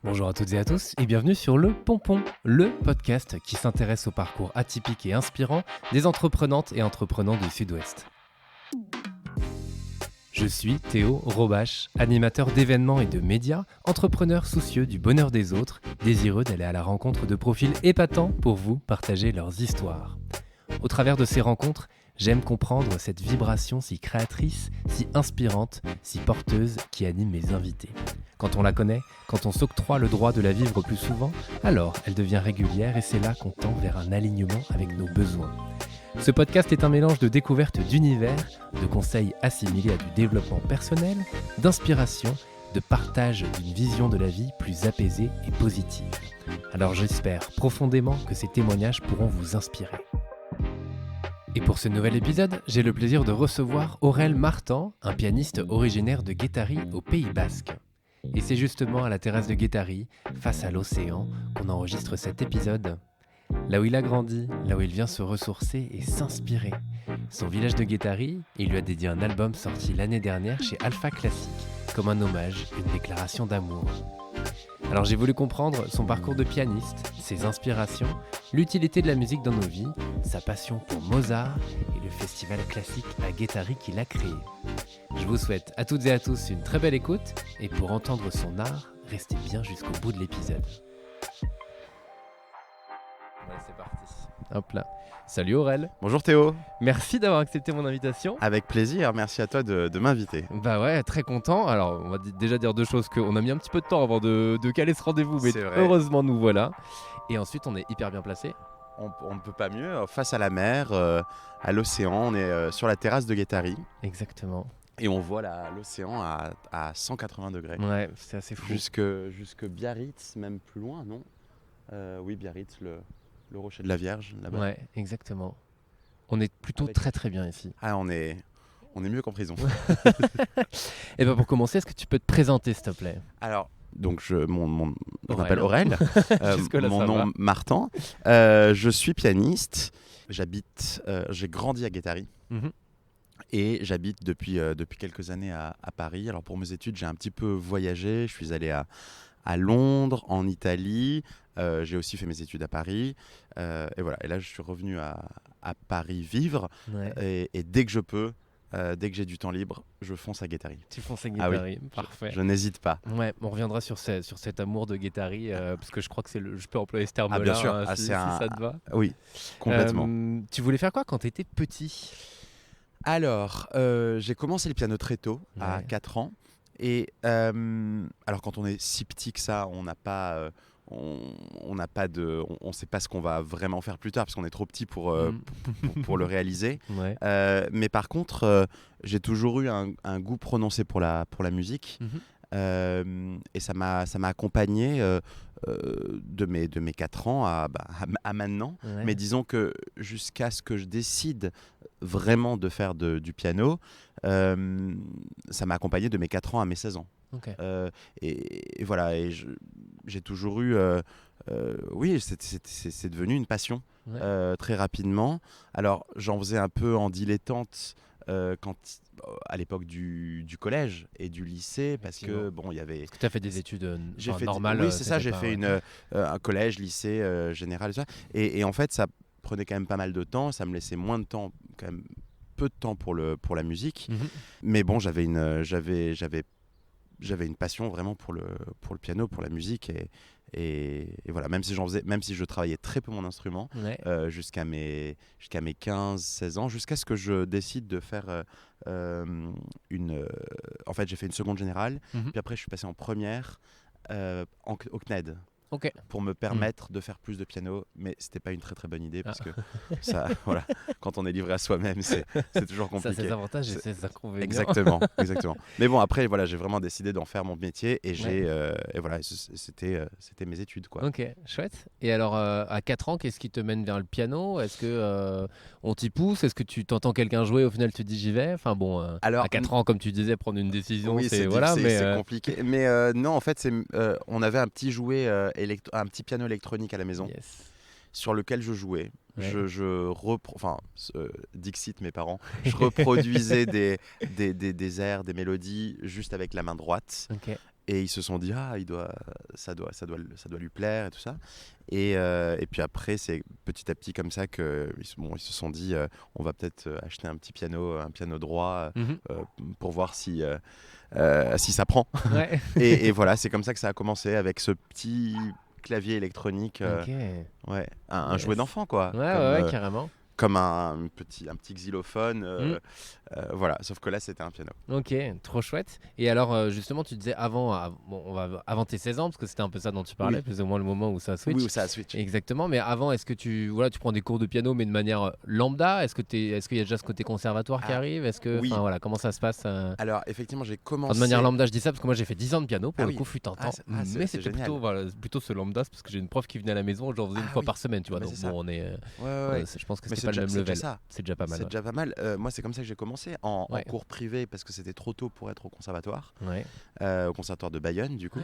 Bonjour à toutes et à tous et bienvenue sur Le Pompon, le podcast qui s'intéresse au parcours atypique et inspirant des entreprenantes et entreprenants du Sud-Ouest. Je suis Théo Robache, animateur d'événements et de médias, entrepreneur soucieux du bonheur des autres, désireux d'aller à la rencontre de profils épatants pour vous partager leurs histoires. Au travers de ces rencontres, j'aime comprendre cette vibration si créatrice, si inspirante, si porteuse qui anime mes invités. Quand on la connaît, quand on s'octroie le droit de la vivre plus souvent, alors elle devient régulière et c'est là qu'on tend vers un alignement avec nos besoins. Ce podcast est un mélange de découvertes d'univers, de conseils assimilés à du développement personnel, d'inspiration, de partage d'une vision de la vie plus apaisée et positive. Alors j'espère profondément que ces témoignages pourront vous inspirer. Et pour ce nouvel épisode, j'ai le plaisir de recevoir Aurel Martan, un pianiste originaire de Guétari au Pays Basque. Et c'est justement à la terrasse de Guétari, face à l'océan, qu'on enregistre cet épisode. Là où il a grandi, là où il vient se ressourcer et s'inspirer. Son village de Guétari, il lui a dédié un album sorti l'année dernière chez Alpha Classic, comme un hommage, une déclaration d'amour. Alors j'ai voulu comprendre son parcours de pianiste, ses inspirations, l'utilité de la musique dans nos vies, sa passion pour Mozart et le festival classique à Guétari qu'il a créé. Je vous souhaite à toutes et à tous une très belle écoute et pour entendre son art, restez bien jusqu'au bout de l'épisode. Ouais, c'est parti. Hop là. Salut Aurel. Bonjour Théo. Merci d'avoir accepté mon invitation. Avec plaisir, merci à toi de m'inviter. Bah ouais, très content. Alors, on va déjà dire deux choses, qu'on a mis un petit peu de temps avant de caler ce rendez-vous, mais heureusement nous voilà. Et ensuite, on est hyper bien placé. On ne peut pas mieux, face à la mer, à l'océan, on est sur la terrasse de Guétari. Exactement. Et on voit l'océan à 180 degrés. Ouais, c'est assez fou. Jusque Biarritz, même plus loin, non Oui, Biarritz, le rocher de la Vierge, là-bas. Ouais, exactement. On est plutôt très très bien ici. Ah, on est mieux qu'en prison. Et ben pour commencer, est-ce que tu peux te présenter, s'il te plaît ? Alors, donc je m'appelle Aurel, mon nom Martan. Je suis pianiste. J'ai grandi à Guétari. Mm-hmm. Et j'habite depuis quelques années à Paris. Alors pour mes études, j'ai un petit peu voyagé. Je suis allé à Londres, en Italie. J'ai aussi fait mes études à Paris. Et voilà. Et là, je suis revenu à Paris vivre. Ouais. Et dès que je peux, dès que j'ai du temps libre, je fonce à Guétari. Tu fonces à Guétari, oui, parfait. Je n'hésite pas. Ouais, on reviendra sur cet amour de Guétari, parce que je crois que je peux employer ce terme-là. Ah bien sûr, si ça te va. Oui, complètement. Tu voulais faire quoi quand tu étais petit ? Alors, j'ai commencé le piano très tôt, à 4 ans. Et alors quand on est si petit que ça, on n'a pas... on sait pas ce qu'on va vraiment faire plus tard parce qu'on est trop petit pour le réaliser. Ouais. Mais par contre, j'ai toujours eu un goût prononcé pour la musique. Mm-hmm. Et ça m'a accompagné de mes 4 ans à maintenant. Ouais. Mais disons que jusqu'à ce que je décide vraiment de faire du piano, ça m'a accompagné de mes 4 ans à mes 16 ans. Okay. Et voilà, et j'ai toujours eu... oui, c'est devenu une passion, ouais. Très rapidement. Alors, j'en faisais un peu en dilettante à l'époque du collège et du lycée, parce que bon, il y avait... Est-ce que tu as fait des études normales? Oui, c'est ça, j'ai fait un collège, lycée, général et ça. Et en fait, ça prenait quand même pas mal de temps, ça me laissait moins de temps, quand même peu de temps pour la musique. Mm-hmm. Mais bon, j'avais une passion vraiment pour le piano, pour la musique et voilà, même si je travaillais très peu mon instrument, ouais. Jusqu'à mes 15-16 ans, jusqu'à ce que je décide de faire en fait j'ai fait une seconde générale, mm-hmm. Puis après je suis passé en première au CNED. Okay. Pour me permettre de faire plus de piano, mais c'était pas une très très bonne idée parce que ça, voilà, quand on est livré à soi-même, c'est toujours compliqué. Ça a ses avantages et ses inconvénients. Exactement. Mais bon, après, voilà, j'ai vraiment décidé d'en faire mon métier et et voilà, c'était mes études, quoi. Ok, chouette. Et alors, à 4 ans, qu'est-ce qui te mène vers le piano ? Est-ce que on t'y pousse ? Est-ce que tu t'entends quelqu'un jouer, au final tu te dis j'y vais ? Enfin bon, alors, à 4 ans, comme tu disais, prendre une décision, oui, c'est compliqué. Mais non, en fait, on avait un petit jouet un petit piano électronique à la maison, yes. Sur lequel je jouais. Ouais. Dixit mes parents, je reproduisais des airs, des mélodies juste avec la main droite. Okay. Et ils se sont dit ça doit lui plaire et tout ça. Et puis après c'est petit à petit comme ça que ils se sont dit on va peut-être acheter un piano droit pour voir si ça prend. Ouais. et voilà, c'est comme ça que ça a commencé avec ce petit clavier électronique, un jouet d'enfant quoi. Ouais, carrément. Comme un petit xylophone, voilà, sauf que là c'était un piano. Ok, trop chouette. Et alors justement tu disais avant tes 16 ans, parce que c'était un peu ça dont tu parlais, plus ou moins le moment où ça switch. Oui, où ça a switch. Exactement, mais avant est-ce que tu prends des cours de piano mais de manière lambda? Est-ce qu'il y a déjà ce côté conservatoire qui arrive? Oui. Voilà, comment ça se passe Alors effectivement j'ai commencé... de manière lambda, je dis ça parce que moi j'ai fait 10 ans de piano pour le coup, fut un temps. Mais c'était génial. plutôt ce lambda, parce que j'ai une prof qui venait à la maison, j'en faisais une fois par semaine, tu vois. Donc bon, on est... je pense que c'était pas le même level. C'est déjà pas mal. C'est déjà pas mal. Moi, c'est comme ça que j'ai commencé en cours privé parce que c'était trop tôt pour être au conservatoire, au conservatoire de Bayonne, du coup.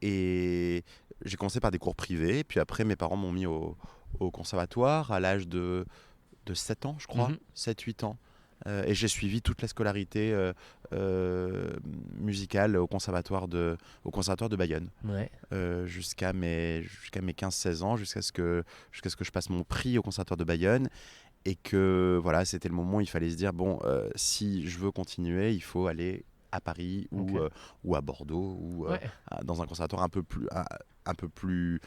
Et j'ai commencé par des cours privés. Puis après, mes parents m'ont mis au conservatoire à l'âge de 7 ans, je crois, 7-8 ans. Et j'ai suivi toute la scolarité musicale au conservatoire de Bayonne, jusqu'à mes 15-16 ans, jusqu'à ce que je passe mon prix au conservatoire de Bayonne. Et que voilà, c'était le moment où il fallait se dire bon, si je veux continuer, il faut aller à Paris ou à Bordeaux ou dans un conservatoire un peu plus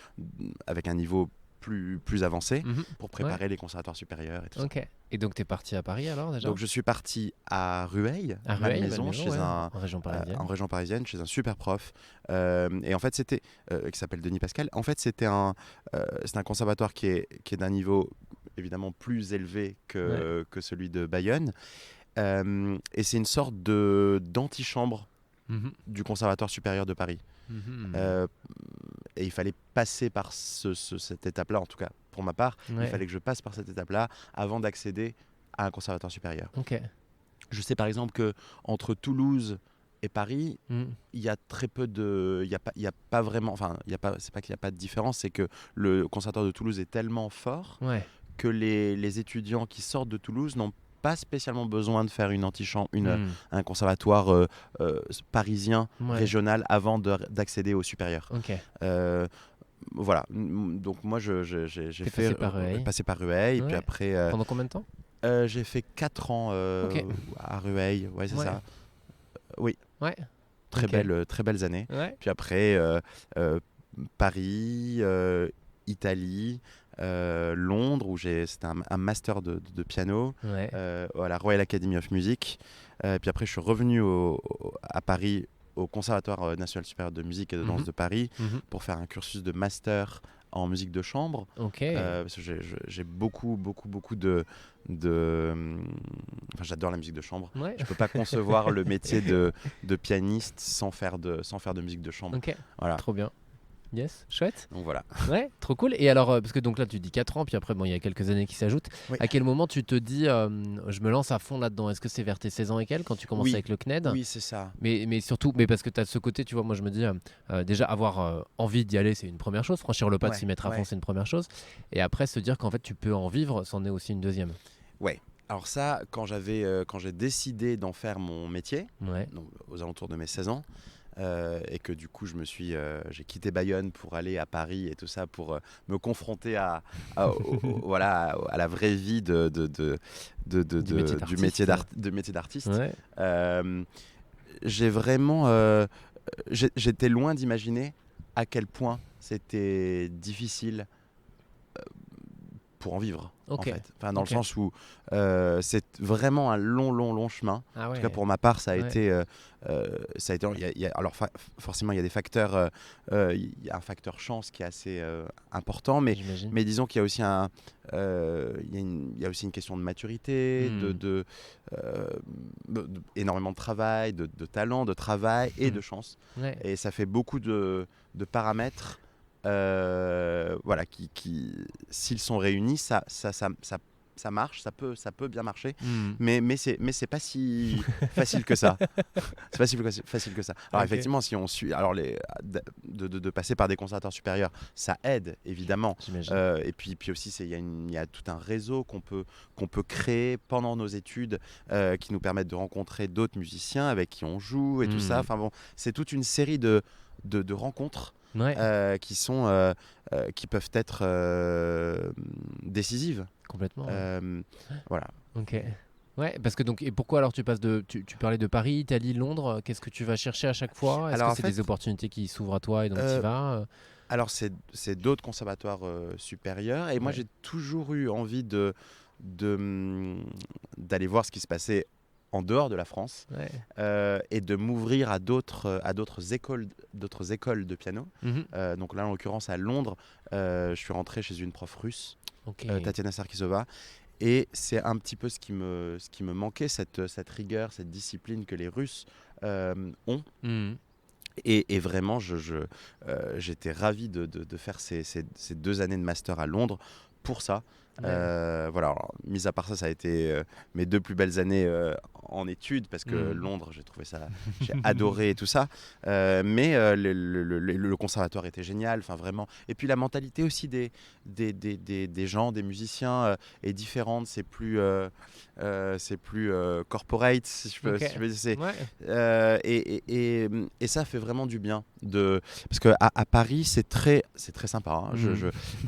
avec un niveau plus avancé pour préparer les conservatoires supérieurs et tout ça. Et donc tu es parti à Paris alors déjà? Donc je suis parti à Rueil, maison, en région parisienne, chez un super prof. Et en fait c'était qui s'appelle Denis Pascal. En fait c'est un conservatoire qui est d'un niveau évidemment plus élevé que celui de Bayonne. Et c'est une sorte d'antichambre du Conservatoire supérieur de Paris. Et il fallait passer par cette étape-là, en tout cas pour ma part. Il fallait que je passe par cette étape-là avant d'accéder à un conservatoire supérieur. Je sais par exemple qu'entre Toulouse et Paris, il y a très peu de... Il y a pas vraiment... Enfin, c'est pas qu'il n'y a pas de différence, c'est que le conservatoire de Toulouse est tellement fort que les étudiants qui sortent de Toulouse n'ont pas spécialement besoin de faire un conservatoire parisien, régional, avant d'accéder au supérieur. Voilà, donc moi j'ai fait passer par Rueil, et puis après... Pendant combien de temps? J'ai fait 4 ans à Rueil, c'est ça. Oui, très belles années. Puis après, Paris, Italie... Londres où c'était un master de piano à la Royal Academy of Music, puis après je suis revenu à Paris au Conservatoire national supérieur de musique et de danse de Paris pour faire un cursus de master en musique de chambre, parce que j'ai beaucoup de enfin, j'adore la musique de chambre. Je peux pas concevoir le métier de pianiste sans faire de musique de chambre. Voilà. Trop bien. Yes, chouette. Donc voilà. Ouais, trop cool. Et alors, parce que donc là tu dis 4 ans, puis après il y a quelques années qui s'ajoutent. À quel moment tu te dis je me lance à fond là-dedans? Est-ce que c'est vers tes 16 ans et quelques quand tu commences avec le CNED? Oui, c'est ça. Mais surtout, parce que tu as ce côté, tu vois, moi je me dis déjà avoir envie d'y aller, c'est une première chose. Franchir le pas de s'y mettre à fond, c'est une première chose. Et après se dire qu'en fait tu peux en vivre, c'en est aussi une deuxième. Ouais. Alors ça, quand j'ai décidé d'en faire mon métier, donc aux alentours de mes 16 ans, et que du coup j'ai quitté Bayonne pour aller à Paris et tout ça pour me confronter à la vraie vie du métier d'artiste. J'ai vraiment j'étais loin d'imaginer à quel point c'était difficile pour en vivre, en fait. Enfin, dans le sens où c'est vraiment un long chemin. En tout cas, pour ma part, ça a été... alors, forcément, il y a des facteurs... Il y a un facteur chance qui est assez important, mais disons qu'il y a aussi il y a aussi une question de maturité, énormément de travail, de talent, de travail et de chance. Et ça fait beaucoup de paramètres qui s'ils sont réunis, ça ça marche, ça peut bien marcher, mais c'est pas si facile que ça. C'est pas si facile que ça. Alors effectivement, si on suit, alors de passer par des conservatoires supérieurs, ça aide évidemment. Et puis aussi, il y a tout un réseau qu'on peut créer pendant nos études, qui nous permettent de rencontrer d'autres musiciens avec qui on joue et tout ça. Enfin bon, c'est toute une série de rencontres. Qui peuvent être décisives. Complètement. Voilà. Ok. Ouais, parce que donc, et pourquoi alors tu passes tu parlais de Paris, Italie, Londres, qu'est-ce que tu vas chercher à chaque fois? Est-ce que c'est des opportunités qui s'ouvrent à toi et donc tu y vas? Alors c'est d'autres conservatoires supérieurs, et moi j'ai toujours eu envie d'aller voir ce qui se passait en dehors de la France, et de m'ouvrir à d'autres écoles de piano. Donc là, en l'occurrence, à Londres, je suis rentré chez une prof russe, Tatiana Sarkisova, et c'est un petit peu ce qui me manquait, cette rigueur, cette discipline que les Russes ont. Et vraiment, j'étais ravi de faire ces 2 années de master à Londres pour ça. Voilà, alors, mis à part ça, ça a été mes 2 plus belles années en études, parce que Londres, j'ai adoré et tout ça. Mais le conservatoire était génial, enfin vraiment. Et puis la mentalité aussi des gens, des musiciens est différente. C'est plus corporate, si je peux dire. Et ça fait vraiment du bien parce que à Paris, c'est très sympa, hein,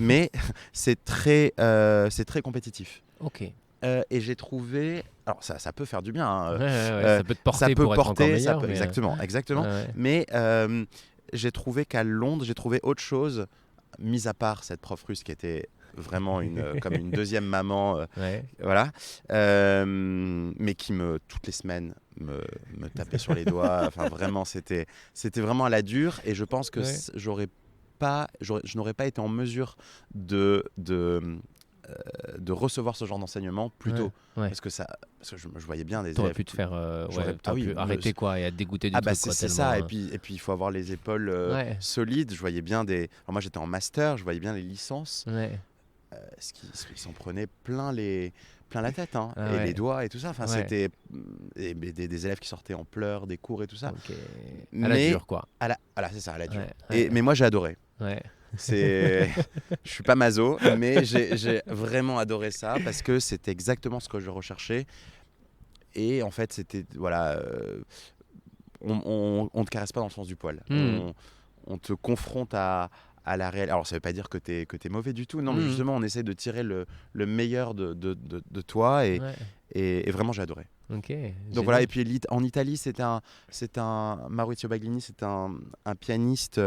mais c'est très compétitif. Et j'ai trouvé, alors ça peut faire du bien, hein, ça peut te porter pour être encore meilleur, exactement. Mais j'ai trouvé qu'à Londres, j'ai trouvé autre chose, mis à part cette prof russe qui était vraiment comme une deuxième maman, voilà, mais qui toutes les semaines me tapait sur les doigts. Enfin vraiment, c'était vraiment à la dure, et je pense que je n'aurais pas été en mesure de recevoir ce genre d'enseignement plus tôt, parce que je voyais bien des élèves. T'aurais pu te faire arrêter quoi, et être dégoûté du truc. C'est ça, et puis il faut avoir les épaules solides. Je voyais bien alors moi j'étais en master, je voyais bien les licences, ils s'en prenaient plein la tête, hein, et les doigts et tout ça. Enfin, c'était des élèves qui sortaient en pleurs des cours et tout ça. À la dure, quoi. C'est ça, à la dure. Mais moi j'ai adoré. Je suis pas maso, mais j'ai vraiment adoré ça, parce que c'était exactement ce que je recherchais. Et en fait, c'était on te caresse pas dans le sens du poil. On te confronte à la réalité. Alors ça veut pas dire que t'es mauvais du tout, non, mais justement on essaie de tirer le meilleur de toi, et vraiment j'ai adoré. Donc voilà, et puis en Italie, c'est un Maurizio Baglini, c'est un pianiste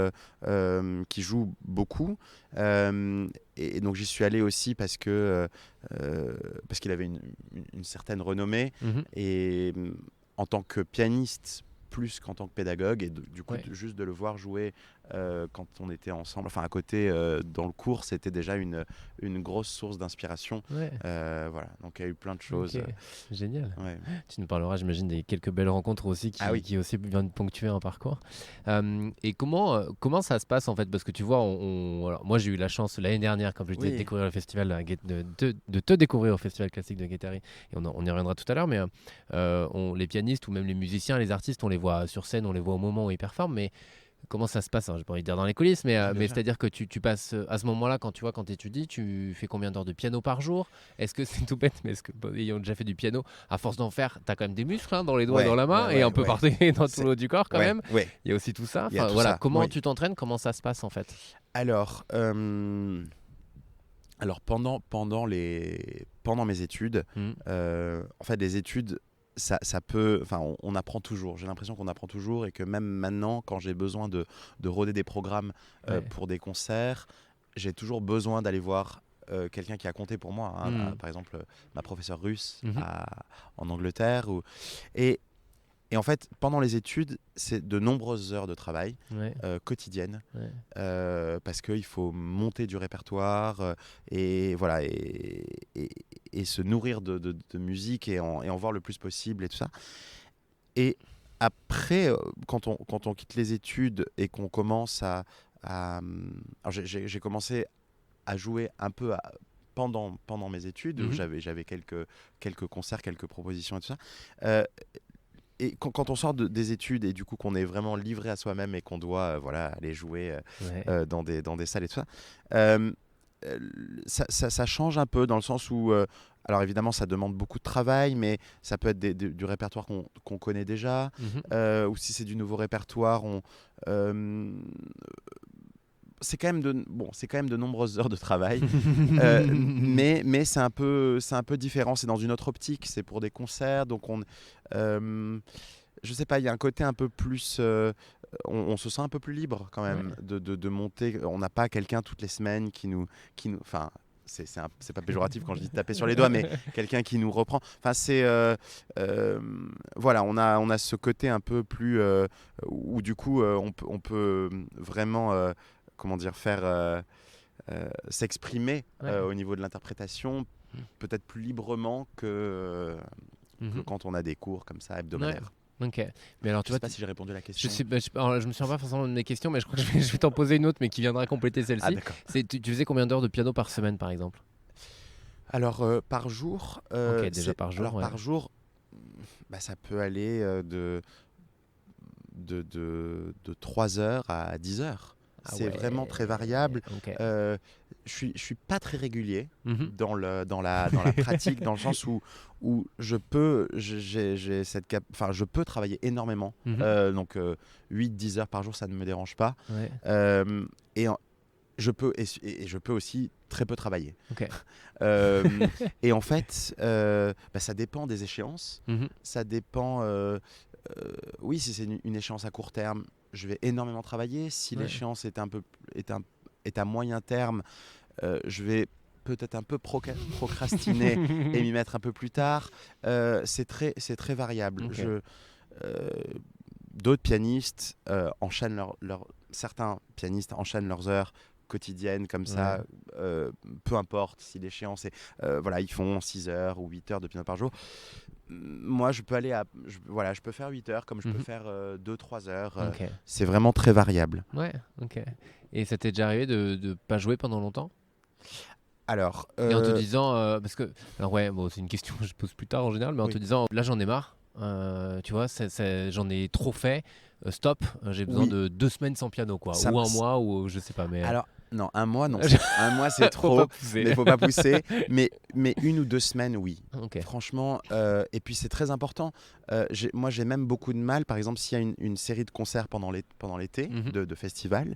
qui joue beaucoup, et donc j'y suis allé aussi parce qu'il avait une certaine renommée, et en tant que pianiste plus qu'en tant que pédagogue, et du coup juste de le voir jouer quand on était ensemble, enfin à côté dans le cours, c'était déjà une grosse source d'inspiration. Voilà, donc il y a eu plein de choses. Génial. Tu nous parleras, j'imagine, des quelques belles rencontres aussi qui aussi viennent ponctuer un parcours. Et comment ça se passe en fait, parce que tu vois, alors, moi j'ai eu la chance l'année dernière, quand je t'ai découvrir le festival de te découvrir au festival classique de Guattari, et on y reviendra tout à l'heure, mais les pianistes ou même les musiciens, les artistes, on les voit sur scène, on les voit au moment où ils performent, mais comment ça se passe, hein, j'ai pas envie de dire dans les coulisses, mais c'est-à-dire que tu passes à ce moment-là, quand tu étudies, tu fais combien d'heures de piano par jour? Est-ce que c'est tout bête, mais ayant déjà fait du piano, à force d'en faire, t'as quand même des muscles, hein, dans les doigts et dans la main, et un peu partout dans tout le haut du corps quand même. Il y a aussi tout ça. Enfin, voilà, comment tu t'entraînes, comment ça se passe en fait? Alors pendant mes études, en fait les études, ça peut, enfin on apprend toujours. J'ai l'impression qu'on apprend toujours, et que même maintenant, quand j'ai besoin de roder des programmes pour des concerts, j'ai toujours besoin d'aller voir quelqu'un qui a compté pour moi, hein, par exemple ma professeure russe en Angleterre, et en fait, pendant les études, c'est de nombreuses heures de travail quotidiennes, parce qu'il faut monter du répertoire, et voilà, et se nourrir de musique, et en voir le plus possible et tout ça. Et après, quand on quitte les études et qu'on commence alors j'ai commencé à jouer un peu pendant mes études, où j'avais quelques concerts, quelques propositions et tout ça. Et quand on sort des études et du coup qu'on est vraiment livré à soi-même et qu'on doit aller jouer dans des salles et tout ça, ça change un peu dans le sens où, alors évidemment ça demande beaucoup de travail, mais ça peut être du répertoire qu'on connaît déjà, ou si c'est du nouveau répertoire, c'est quand même de nombreuses heures de travail, mais c'est un peu différent. C'est dans une autre optique. C'est pour des concerts, donc je sais pas. Il y a un côté un peu plus. On se sent un peu plus libre quand même de monter. On n'a pas quelqu'un toutes les semaines qui nous. Enfin, c'est pas péjoratif quand je dis taper sur les doigts, mais quelqu'un qui nous reprend. Enfin, voilà, on a ce côté un peu plus où du coup on peut vraiment comment dire, faire s'exprimer au niveau de l'interprétation peut-être plus librement que quand on a des cours comme ça hebdomadaires. Ok, mais alors je sais pas si j'ai répondu à la question. Je me souviens pas forcément de mes questions, mais je crois que je vais t'en poser une autre, mais qui viendra compléter celle-ci. Ah, d'accord. Tu faisais combien d'heures de piano par semaine, par exemple? Alors par jour. Ok, déjà par jour. Alors par jour, ça peut aller de 3 heures à 10 heures. C'est vraiment très variable. Okay. Je suis pas très régulier dans la pratique, dans le sens où je peux travailler énormément. Donc 8-10 heures par jour, ça ne me dérange pas. Je peux aussi très peu travailler. Okay. Et en fait, ça dépend des échéances. Ça dépend. Oui, si c'est une échéance à court terme, je vais énormément travailler. Si l'échéance est à moyen terme, je vais peut-être un peu procrastiner et m'y mettre un peu plus tard. C'est très variable. Okay. D'autres pianistes enchaînent certains pianistes enchaînent leurs heures quotidiennes comme ça, peu importe si l'échéance est ils font 6 heures ou 8 heures de piano par jour. Moi je peux aller je peux faire 8 heures comme je peux faire 2-3 heures. C'est vraiment très variable. Et ça t'est déjà arrivé de pas jouer pendant longtemps? Alors et en te disant parce que c'est une question que je pose plus tard en général, mais en te disant là j'en ai marre, tu vois, j'en ai trop fait, stop, j'ai besoin de 2 semaines sans piano, quoi, ou un mois, ou je sais pas. Mais alors non, un mois non, un mois c'est trop, mais faut pas pousser. Mais 1 ou 2 semaines, oui. Franchement, et puis c'est très important. Moi j'ai même beaucoup de mal, par exemple s'il y a une série de concerts pendant l'été, de festivals,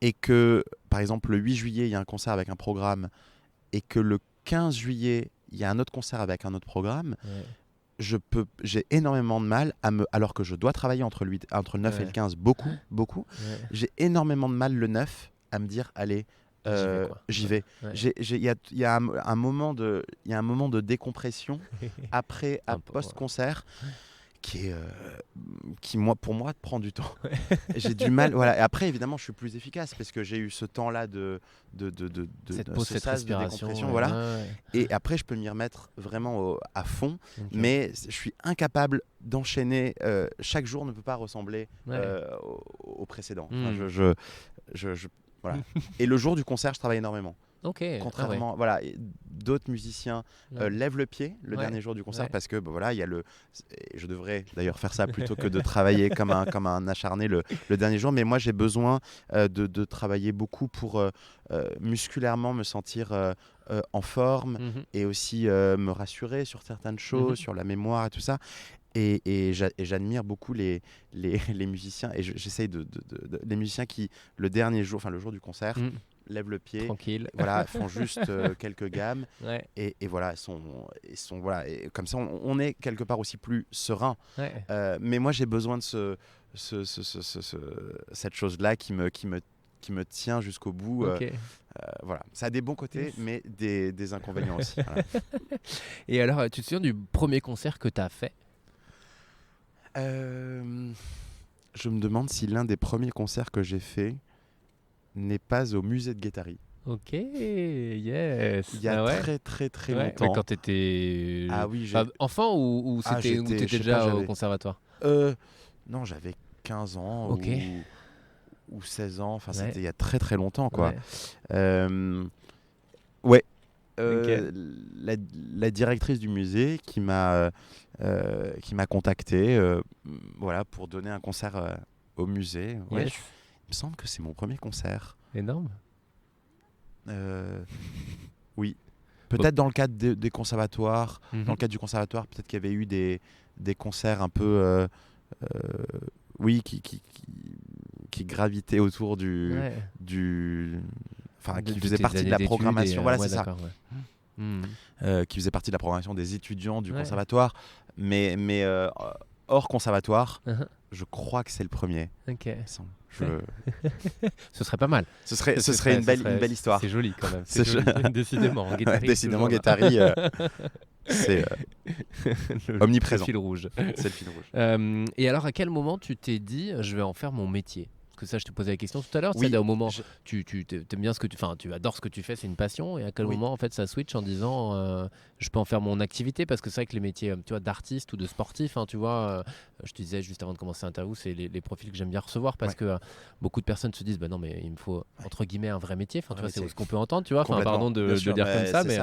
et que par exemple le 8 juillet il y a un concert avec un programme, et que le 15 juillet il y a un autre concert avec un autre programme. J'ai énormément de mal alors que je dois travailler entre le 9 et le 15 beaucoup. J'ai énormément de mal le 9 à me dire allez, j'y vais. Il y a un moment de décompression après post-concert qui pour moi prend du temps. J'ai du mal. Voilà. Et après évidemment je suis plus efficace parce que j'ai eu ce temps-là de cette pause, cette respiration, décompression, Et après je peux m'y remettre vraiment à fond. Mais je suis incapable d'enchaîner. Chaque jour ne peut pas ressembler au précédent. Voilà. Et le jour du concert je travaille énormément. Contrairement, d'autres musiciens lèvent le pied le dernier jour du concert parce que je devrais d'ailleurs faire ça plutôt que de travailler comme un acharné le dernier jour. Mais moi j'ai besoin de travailler beaucoup pour musculairement me sentir en forme et aussi me rassurer sur certaines choses, sur la mémoire et tout ça. Et j'admire beaucoup les musiciens, et j'essaye les musiciens qui le dernier jour, enfin le jour du concert, lèvent le pied, tranquille, font juste quelques gammes, et voilà, et comme ça on est quelque part aussi plus serein. Mais moi j'ai besoin de cette chose-là qui me tient jusqu'au bout. Voilà, ça a des bons côtés, mais des inconvénients aussi. Voilà. Et alors, tu te souviens du premier concert que tu as fait? Je me demande si l'un des premiers concerts que j'ai fait n'est pas au musée de Guétari. Ok, yes. Il y a très très très longtemps. Mais quand t'étais enfant ou t'étais déjà au conservatoire? Non, j'avais 15 ans ou 16 ans. Enfin, c'était il y a très très longtemps, quoi. la directrice du musée qui m'a contacté voilà, pour donner un concert au musée. Ouais, Yes. il me semble que c'est mon premier concert. Énorme. Oui. Peut-être dans le cadre des conservatoires. Mhm. Dans le cadre du conservatoire, peut-être qu'il y avait eu des concerts un peu... oui, qui gravitaient autour du... Enfin, qui faisaient partie de la programmation. Voilà, c'est ça. Qui faisait partie de la programmation des étudiants du conservatoire. Mais hors conservatoire, je crois que c'est le premier. Ok. Ce serait pas mal. Ce serait une belle histoire. C'est joli quand même. C'est joli. Décidément. Ouais, décidément, Guettari, c'est omniprésent. C'est le fil rouge. C'est le fil rouge. Et alors, à quel moment tu t'es dit, je vais en faire mon métier ? Que ça, je te posais la question tout à l'heure. Oui, c'est au moment, tu aimes bien ce que tu adores ce que tu fais, c'est une passion. Et à quel moment, en fait, ça switch en disant, je peux en faire mon activité, parce que c'est vrai que les métiers, tu vois, d'artiste ou de sportif, hein, tu vois, je te disais juste avant de commencer l'interview, c'est les profils que j'aime bien recevoir, parce que beaucoup de personnes se disent, bah non, mais il me faut entre guillemets un vrai métier. Enfin, tu vois, c'est ce qu'on peut entendre, tu vois. Enfin, pardon de dire comme ça, mais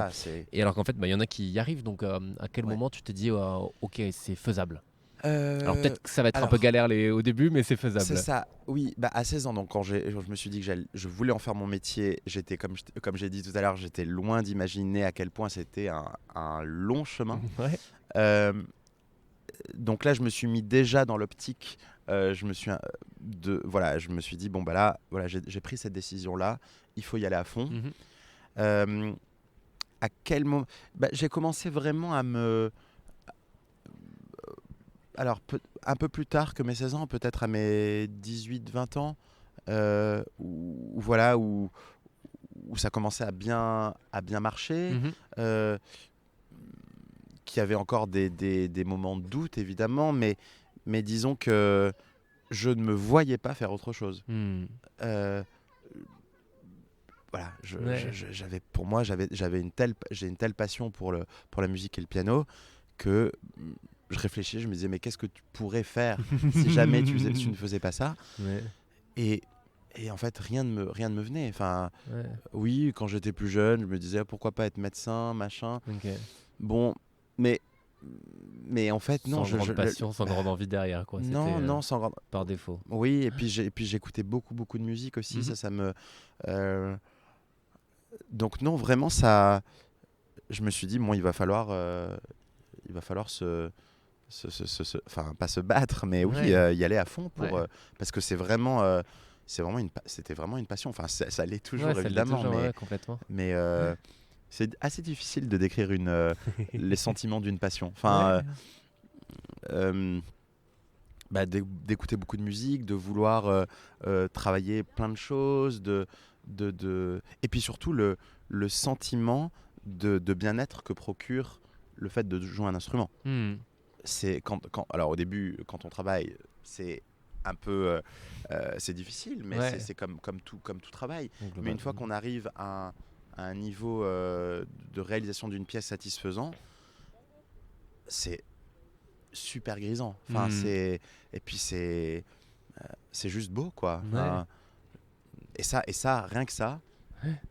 et alors qu'en fait, il y en a qui y arrivent. Donc, à quel moment tu t'es dit, ok, c'est faisable? Alors peut-être que ça va être un peu galère au début, mais c'est faisable. C'est ça, oui. À 16 ans, donc quand je me suis dit que je voulais en faire mon métier, j'étais, comme j'ai dit tout à l'heure, j'étais loin d'imaginer à quel point c'était un long chemin. Donc là, je me suis mis déjà dans l'optique, je me suis dit, bon, bah là, voilà, j'ai pris cette décision-là, il faut y aller à fond. À quel moment j'ai commencé vraiment à me... Alors, un peu plus tard que mes 16 ans, peut-être à mes 18-20 ans, où ça commençait à bien marcher, qu'il y avait encore des moments de doute, évidemment, mais disons que je ne me voyais pas faire autre chose. Voilà, j'ai une telle passion pour la musique et le piano que... je réfléchissais, je me disais, mais qu'est-ce que tu pourrais faire si jamais tu ne faisais pas ça ? Et en fait, rien ne me venait. Enfin, oui, quand j'étais plus jeune, je me disais, pourquoi pas être médecin, machin. Bon, mais en fait, non. Sans grande passion, sans grande envie derrière, quoi. Non, sans grande... Par défaut. Oui, et puis j'écoutais beaucoup de musique aussi. Ça me... Donc non, vraiment, ça... Je me suis dit, bon, il va falloir enfin, pas se battre, mais oui, y aller à fond parce que c'était vraiment une passion. Enfin, ça l'est toujours, évidemment, mais complètement. Mais c'est assez difficile de décrire les sentiments d'une passion. Enfin, d'écouter beaucoup de musique, de vouloir travailler plein de choses, et puis surtout le sentiment de bien-être que procure le fait de jouer un instrument. C'est alors au début, quand on travaille, c'est un peu c'est difficile, mais c'est comme tout travail. Mais une fois qu'on arrive à un niveau de réalisation d'une pièce satisfaisant, c'est super grisant. Enfin, et puis c'est juste beau, quoi. Enfin, et ça, rien que ça,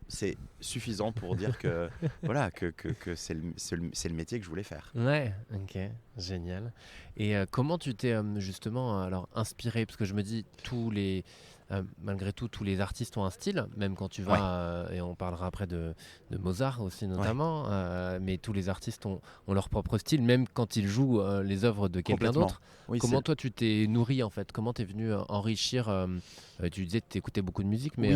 c'est suffisant pour dire que voilà que c'est le métier que je voulais faire. Ouais, ok, génial. Et comment tu t'es justement alors inspiré, parce que je me dis malgré tout, tous les artistes ont un style, même quand tu vas, et on parlera après de Mozart aussi notamment, mais tous les artistes ont leur propre style, même quand ils jouent les œuvres de quelqu'un d'autre. Oui, comment toi tu t'es nourri en fait? Comment t'es venu enrichir tu disais que tu écoutais beaucoup de musique, mais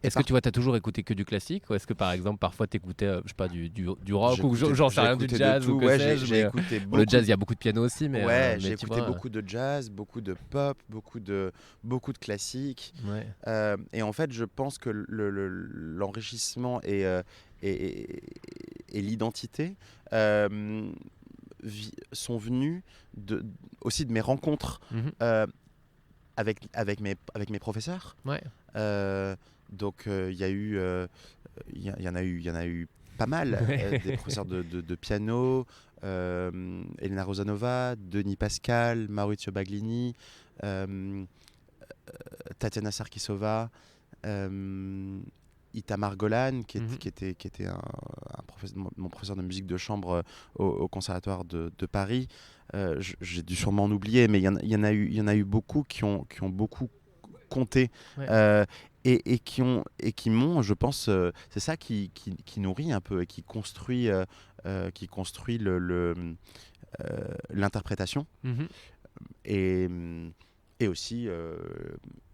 est-ce que tu as toujours écouté que du classique, ou est-ce que par exemple parfois tu écoutais je sais pas, du rock, ou j'en sais rien, du jazz, ou j'ai écouté beaucoup. Le jazz, il y a beaucoup de piano aussi, mais j'ai écouté beaucoup de jazz, beaucoup de pop, beaucoup de classique. Et en fait, je pense que l'enrichissement et l'identité sont venus aussi de mes rencontres avec mes professeurs. Donc il y en a eu pas mal, des professeurs de piano, Elena Rosanova, Denis Pascal, Maurizio Baglini, Tatiana Sarkisova. Il Itamar Golan, qui était mon professeur de musique de chambre au Conservatoire de Paris. J'ai dû sûrement en oublier, mais il y en a eu beaucoup qui ont beaucoup compté. Et qui m'ont, je pense, c'est ça qui nourrit un peu et qui construit l'interprétation. Et aussi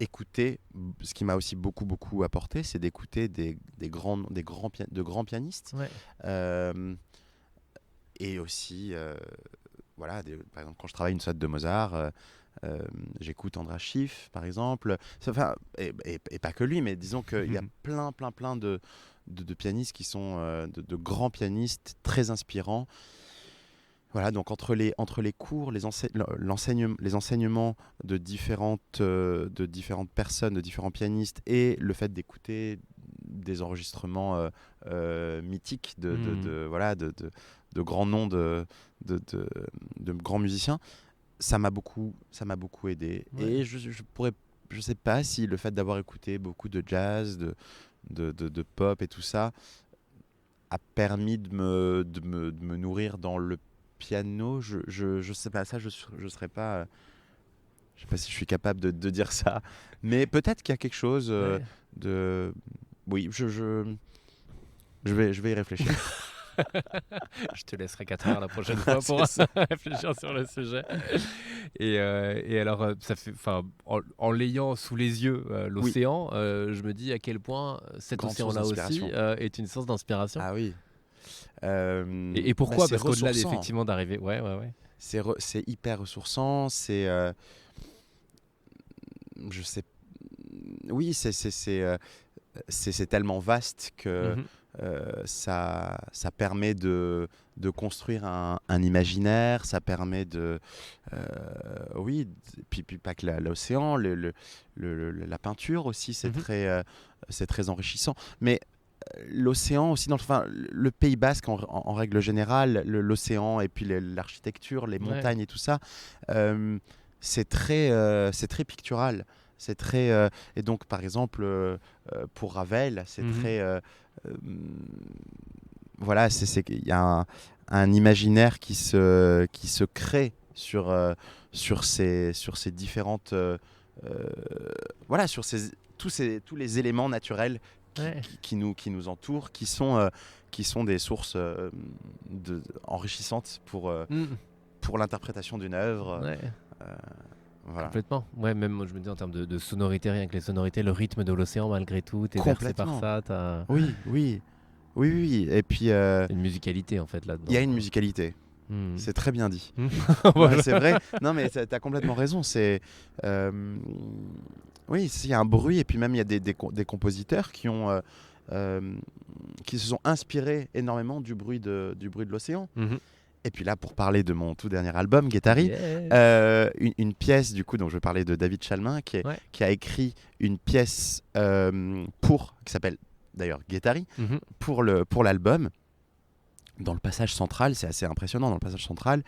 écouter, ce qui m'a aussi beaucoup apporté, c'est d'écouter de grands pianistes. Et aussi, voilà, par exemple, quand je travaille une sonate de Mozart, j'écoute Andras Schiff, par exemple. Enfin, et pas que lui, mais disons qu'il y a plein de pianistes qui sont de grands pianistes très inspirants. Voilà, donc entre les cours, les enseignements de différentes personnes, de différents pianistes, et le fait d'écouter des enregistrements mythiques de grands noms de grands musiciens, ça m'a beaucoup aidé. Et je sais pas si le fait d'avoir écouté beaucoup de jazz, de pop et tout ça a permis de me nourrir dans le piano. Je sais pas, ça je serais pas, je sais pas si je suis capable de dire ça, mais peut-être qu'il y a quelque chose de, oui, je vais y réfléchir. Je te laisserai 4 heures la prochaine fois pour réfléchir sur le sujet. Et alors, ça fait, en l'ayant sous les yeux, l'océan, je me dis à quel point cet océan-là aussi est une source d'inspiration. Ah oui. Et pourquoi ? Parce qu'au-delà effectivement d'arriver, c'est hyper ressourçant. C'est, je sais, oui, c'est tellement vaste que ça permet de construire un imaginaire. Ça permet de, oui, puis pas que l'océan, la peinture aussi, c'est très enrichissant. Mais l'océan aussi, le Pays Basque en règle générale, l'océan et puis l'architecture, les montagnes et tout ça, c'est très pictural. C'est très et donc par exemple pour Ravel, c'est très voilà, il y a un imaginaire qui se crée sur ces différentes voilà, sur tous les éléments naturels qui nous entourent, qui sont des sources enrichissantes pour l'interprétation d'une œuvre. Voilà. Complètement. Ouais, même moi je me dis en termes de sonorité, rien que les sonorités, le rythme de l'océan malgré tout, t'es bercé par ça. Oui. Et puis une musicalité en fait là-dedans. Il y a une musicalité. C'est très bien dit. Voilà. Ouais, c'est vrai. Non mais t'as complètement raison. C'est oui, il y a un bruit et puis même il y a des compositeurs qui se sont inspirés énormément du bruit de l'océan. Et puis là, pour parler de mon tout dernier album, Guettari, une pièce, du coup, donc je vais parler de David Chalmin, qui a écrit une pièce qui s'appelle d'ailleurs Guettari, pour l'album. Dans le passage central, c'est assez impressionnant. Dans le passage central,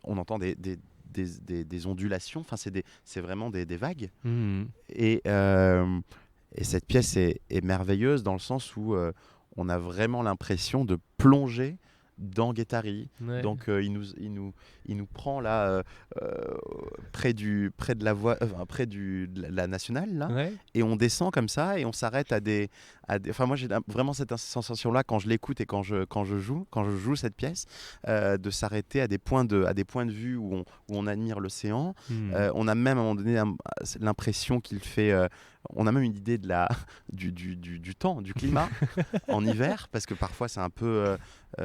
on entend des ondulations. Enfin, c'est vraiment des vagues. Et cette pièce est merveilleuse dans le sens où on a vraiment l'impression de plonger dans Guettari. Donc il nous prend là près de la nationale là, et on descend comme ça et on s'arrête à des enfin moi j'ai vraiment cette sensation là quand je l'écoute et quand je joue cette pièce, de s'arrêter à des points de vue où on admire l'océan. On a même à un moment donné l'impression qu'il fait on a même une idée du temps, du climat en hiver, parce que parfois c'est un peu il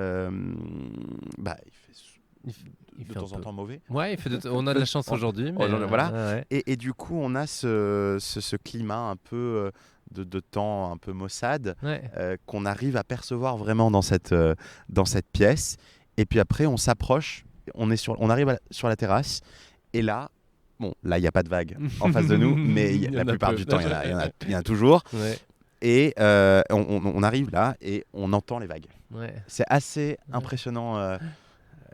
fait de temps en temps mauvais. Ouais, on a de la chance aujourd'hui. Mais voilà. Et du coup, on a ce climat un peu de temps un peu maussade qu'on arrive à percevoir vraiment dans cette pièce. Et puis après, on s'approche, on arrive sur la terrasse, et là, il n'y a pas de vagues en face de nous, mais la plupart du temps, il y en a toujours. Et on arrive là et on entend les vagues. C'est assez impressionnant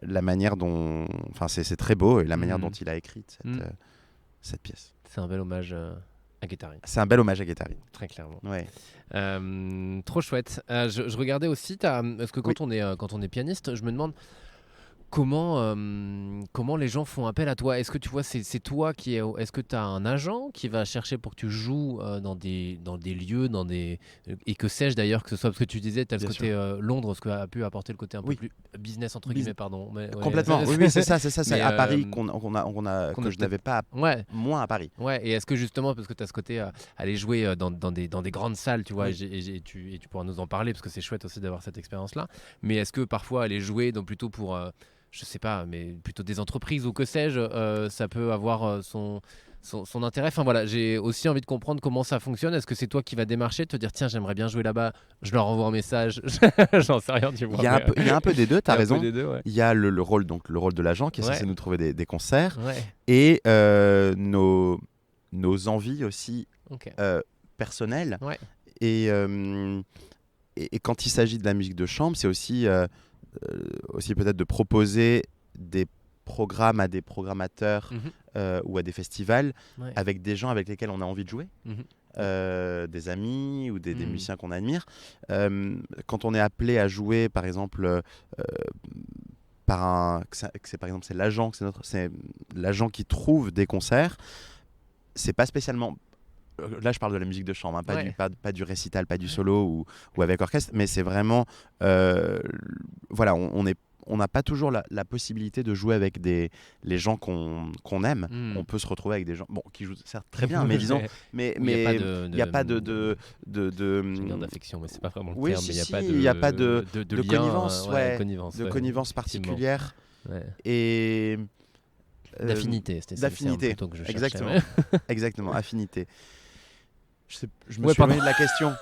la manière dont... Enfin, c'est très beau, et la manière dont il a écrit cette pièce. C'est un bel hommage À Guettari. C'est un bel hommage à Guettari. Très clairement. Ouais. Trop chouette. Je regardais aussi, parce que quand on est pianiste, je me demande comment les gens font appel à toi. Est-ce que tu vois, c'est toi est-ce que tu as un agent qui va chercher pour que tu joues dans des lieux, et que sais-je d'ailleurs, que ce soit parce que tu disais, tu as le côté Londres, ce que a pu apporter le côté un peu plus business entre guillemets, pardon. Mais, complètement. Oui, c'est ça. C'est à Paris que je n'avais pas moins à Paris. Ouais. Et est-ce que justement, parce que tu as ce côté aller jouer dans des grandes salles, tu vois, et tu pourras nous en parler parce que c'est chouette aussi d'avoir cette expérience-là. Mais est-ce que parfois aller jouer plutôt pour je sais pas, mais plutôt des entreprises ou que sais-je, ça peut avoir son intérêt. Enfin voilà, j'ai aussi envie de comprendre comment ça fonctionne. Est-ce que c'est toi qui vas démarcher, te dire tiens, j'aimerais bien jouer là-bas, je leur envoie un message, j'en sais rien, tu vois. Il y a un peu des deux, t'as raison. Ouais. Il y a le rôle de l'agent qui est censé nous trouver des concerts et nos envies aussi personnelles. Ouais. Et quand il s'agit de la musique de chambre, c'est aussi peut-être de proposer des programmes à des programmateurs ou à des festivals avec des gens avec lesquels on a envie de jouer, des amis ou des musiciens qu'on admire. Quand on est appelé à jouer, par exemple, c'est l'agent, c'est l'agent qui trouve des concerts, c'est pas spécialement. Là, je parle de la musique de chambre, pas du récital, pas du solo ou avec orchestre, mais c'est vraiment, voilà, on n'a pas toujours la possibilité de jouer avec les gens qu'on aime. On peut se retrouver avec des gens qui jouent certes très bien, mais disons, mais il n'y a pas de d'affection, mais c'est pas vraiment le terme. Mais il n'y a pas de connivence, connivence particulière et d'affinité. C'était ça le terme que je cherchais. Exactement, affinité. Je me suis éloigné de la question.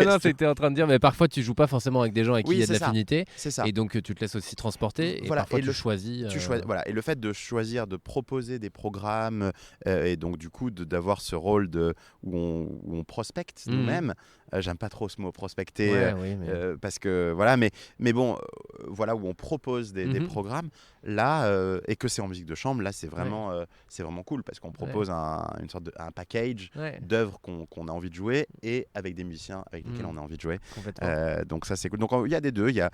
Non, c'était en train de dire, mais parfois tu joues pas forcément avec des gens avec qui il y a de l'affinité. C'est ça. Et donc tu te laisses aussi transporter. Et parfois tu choisis. Voilà. Et le fait de choisir, de proposer des programmes, et donc du coup d'avoir ce rôle où on prospecte nous-mêmes. J'aime pas trop ce mot prospecter, parce que voilà, mais bon, voilà, où on propose des programmes là, et que c'est en musique de chambre, là c'est vraiment cool parce qu'on propose une sorte de package d'œuvres qu'on a envie de jouer et avec des musiciens avec lesquels on a envie de jouer. Donc ça c'est cool. Donc il y a des deux, il y a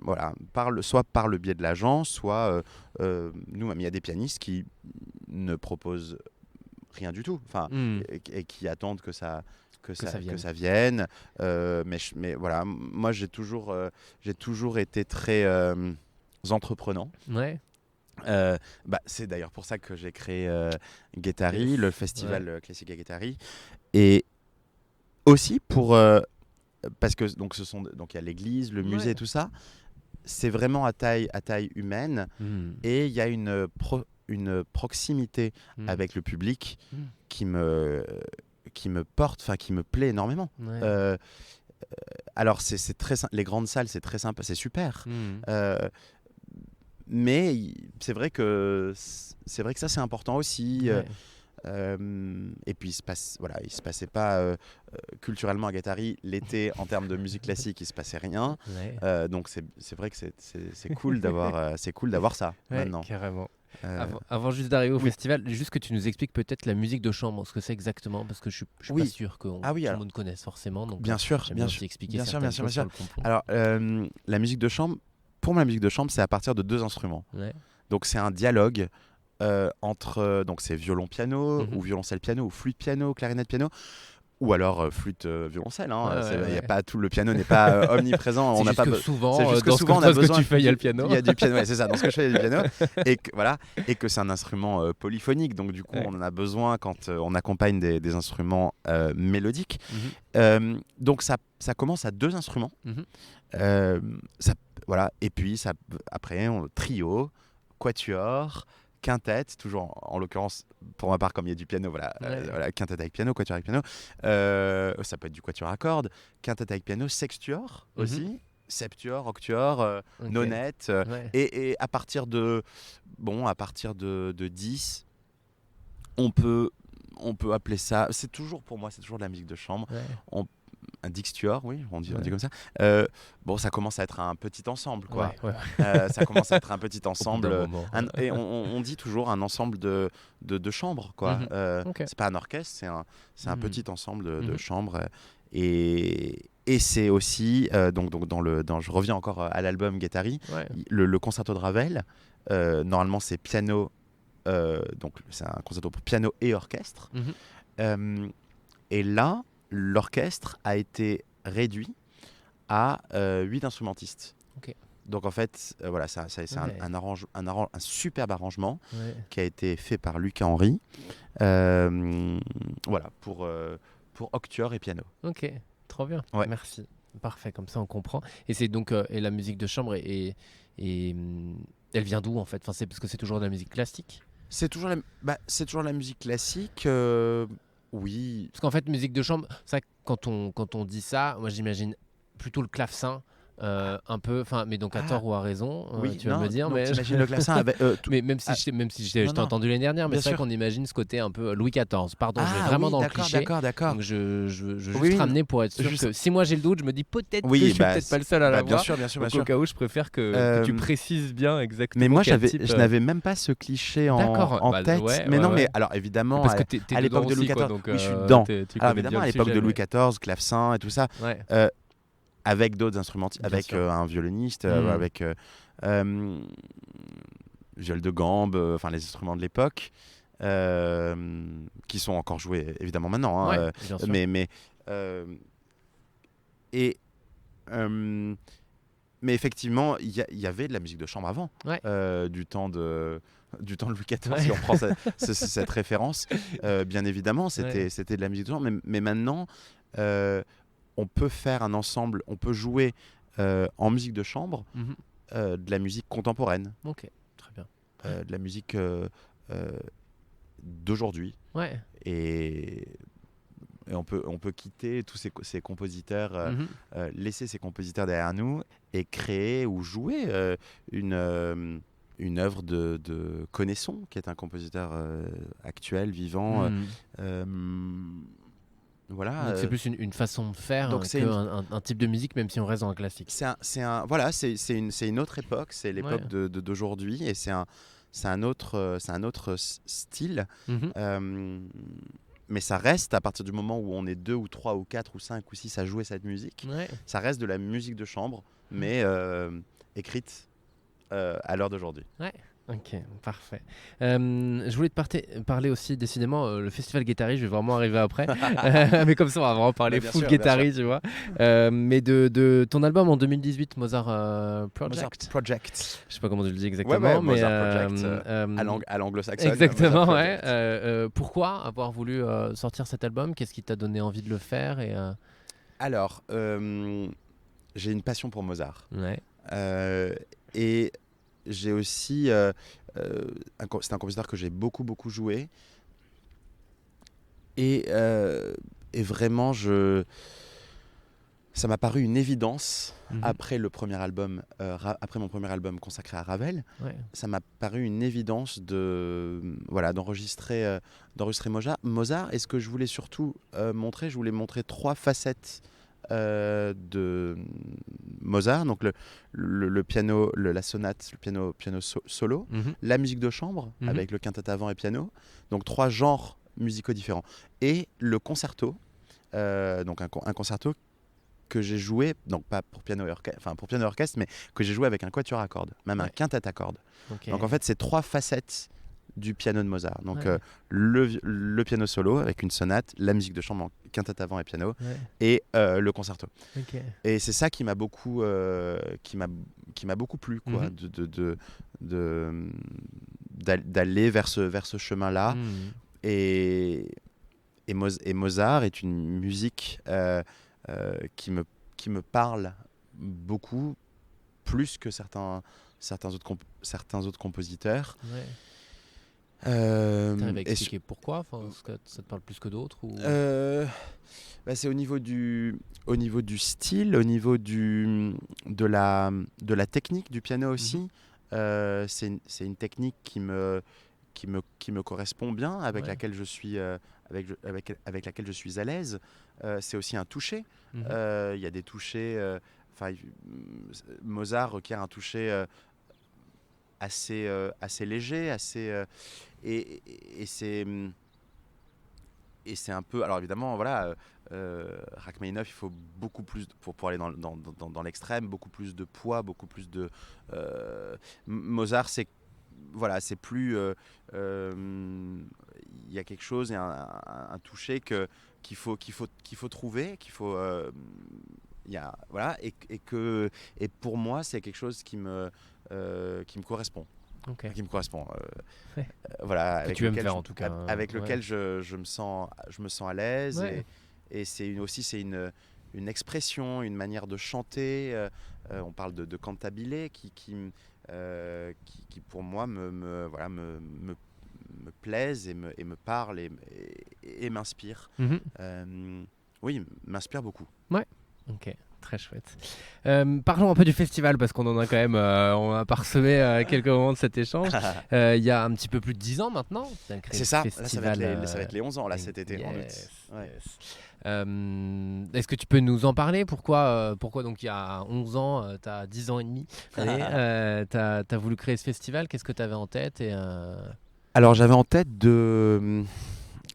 voilà, soit par le biais de l'agent, soit nous, il y a des pianistes qui ne proposent rien du tout, et qui attendent que ça vienne. Mais voilà, moi j'ai toujours été très entreprenant. C'est d'ailleurs pour ça que j'ai créé Guettari, le festival classique à Guettari, et aussi pour parce que donc il y a l'église, le musée, tout ça. C'est vraiment à taille humaine, et il y a une proximité avec le public qui me porte, qui me plaît énormément. Alors c'est très les grandes salles, c'est très sympa, c'est super. Mais c'est vrai que ça c'est important aussi. Et puis il se passait pas culturellement à Guettari l'été en termes de musique classique, il se passait rien. Donc c'est vrai que c'est cool d'avoir ça maintenant. Carrément. Avant juste d'arriver au festival, juste que tu nous expliques peut-être la musique de chambre, ce que c'est exactement, parce que je suis pas sûr que tout le monde connaisse forcément. Donc bien sûr. Expliquer Alors la musique de chambre, pour moi la musique de chambre, c'est à partir de deux instruments. Donc c'est un dialogue entre donc c'est violon piano ou violoncelle piano ou flûte piano, clarinette piano. Ou alors flûte violoncelle. Y a pas, tout le piano n'est pas omniprésent. C'est on n'a pas souvent, on a besoin que tu fais, il y a le piano. Il y a du piano, c'est ça. Dans ce que je fais, il y a du piano. Et que c'est un instrument polyphonique. Donc du coup, on en a besoin quand on accompagne des instruments mélodiques. Donc ça commence à deux instruments. Voilà. Et puis après, trio, quatuor, quintette, toujours en l'occurrence pour ma part comme il y a du piano, quintette avec piano, quatuor avec piano, ça peut être du quatuor à cordes, quintette avec piano, sextuor aussi, septuor, octuor, nonette, et à partir de 10, on peut appeler ça, pour moi c'est toujours de la musique de chambre, Dixtuor, oui, on dit comme ça. Bon, ça commence à être un petit ensemble, quoi. Ça commence à être un petit ensemble. Et on dit toujours un ensemble de chambres, quoi. C'est pas un orchestre, c'est un petit ensemble de chambres. Et c'est aussi, je reviens encore à l'album Guettari, le concerto de Ravel. Normalement, c'est piano, donc c'est un concerto pour piano et orchestre. Et là, l'orchestre a été réduit à 8 instrumentistes. Donc en fait, voilà, c'est un superbe arrangement qui a été fait par Lucas Henry, voilà, pour octuor et piano. Ok, trop bien, merci. Parfait, comme ça on comprend. Et c'est donc et la musique de chambre et elle vient d'où en fait? Enfin, c'est parce que c'est toujours de la musique classique. C'est toujours la musique classique. Oui. Parce qu'en fait, musique de chambre, c'est vrai que quand on dit ça, moi j'imagine plutôt le clavecin. Un peu, enfin, mais donc à tort ou à raison, tu vas me dire. Mais j'imagine le clavecin avec. Mais même si je t'ai entendu l'année dernière, mais c'est vrai qu'on imagine ce côté un peu Louis XIV. Pardon, je vais vraiment dans le cliché. D'accord. Donc je veux juste ramener pour être sûr que si moi j'ai le doute, je me dis peut-être que je suis peut-être pas le seul à l'avoir. Bien sûr. Donc au cas où, je préfère que tu précises bien exactement. Mais moi, je n'avais même pas ce cliché en tête. Mais non, mais alors évidemment, parce que t'es à l'époque de Louis XIV, oui, je suis dedans. Alors évidemment, à l'époque de Louis XIV, clavecin et tout ça. Avec d'autres instrumentistes, avec un violoniste, avec viole de gambe, enfin les instruments de l'époque, qui sont encore joués évidemment maintenant. Mais effectivement, il y avait de la musique de chambre avant, du temps de Louis XIV, si on prend cette référence. Bien évidemment, c'était de la musique de chambre, mais maintenant, on peut faire un ensemble, on peut jouer en musique de chambre de la musique contemporaine. Ok, très bien. De la musique d'aujourd'hui. Et on peut quitter tous ces compositeurs, laisser ces compositeurs derrière nous et créer ou jouer une œuvre de Connaisson, qui est un compositeur actuel, vivant. Voilà, donc c'est plus une façon de faire un type de musique, même si on reste dans un classique. C'est une autre époque, c'est l'époque d'aujourd'hui, et c'est un autre style. Mais ça reste, à partir du moment où on est 2 ou 3 ou 4 ou 5 ou 6 à jouer cette musique, ça reste de la musique de chambre, mais écrite à l'heure d'aujourd'hui. Ok, parfait. Je voulais te parler aussi, décidément, le festival Guettari, je vais vraiment arriver après. Mais comme ça, on va vraiment parler full Guettari, tu vois. Mais de ton album en 2018, Mozart Project. Je sais pas comment tu le dis exactement. Mais Mozart Project, à l'anglo-saxonne. Exactement, pourquoi avoir voulu sortir cet album? Qu'est-ce qui t'a donné envie de le faire Alors, j'ai une passion pour Mozart. Et j'ai aussi c'est un compositeur que j'ai beaucoup joué, et vraiment ça m'a paru une évidence après mon premier album consacré à Ravel. Ça m'a paru une évidence d'enregistrer Mozart. Et ce que je voulais surtout montrer, je voulais montrer 3 facettes de Mozart, donc le piano, la sonate, le piano solo, la musique de chambre avec le quintet à vent et piano, donc 3 genres musicaux différents, et le concerto, donc un concerto que j'ai joué, donc pas pour piano et orchestre, mais que j'ai joué avec un quatuor à cordes, même un quintet à cordes. Donc en fait, c'est 3 facettes du piano de Mozart. Donc le piano solo avec une sonate, la musique de chambre en quintet à vent et piano, et le concerto. Et c'est ça qui m'a beaucoup plu, quoi, d'aller vers ce chemin-là. Et Mozart est une musique qui me parle beaucoup, plus que certains autres compositeurs. T'arrives à expliquer pourquoi, ça te parle plus que d'autres ou... C'est au niveau du style, au niveau de la technique du piano aussi. C'est une technique qui qui me correspond bien, avec laquelle je suis avec laquelle je suis à l'aise. C'est aussi un toucher. Il y a des touchers. Mozart requiert un toucher assez léger, et c'est un peu. Alors évidemment, voilà. Rachmaninoff, il faut beaucoup plus pour aller dans l'extrême, beaucoup plus de poids, beaucoup plus de. Mozart, c'est plus. Il y a quelque chose, il y a un toucher qu'il faut trouver, et pour moi, c'est quelque chose qui me correspond. Okay. Qui me correspond. Avec lequel faire, en tout cas. Avec lequel je me sens à l'aise. Et c'est une expression, une manière de chanter. On parle de cantabile qui pour moi me plaisent et me parlent et m'inspirent. Oui, m'inspire beaucoup. Ouais, ok. Très chouette. Parlons un peu du festival, parce qu'on en a quand même on a parsemé quelques moments de cet échange. Il y a un petit peu plus de 10 ans maintenant. C'est ça, là, ça va être les 11 ans là, cet été. Est-ce que tu peux nous en parler ? Pourquoi donc il y a 11 ans, tu as 10 ans et demi, tu as voulu créer ce festival ? Qu'est-ce que tu avais en tête Alors j'avais en tête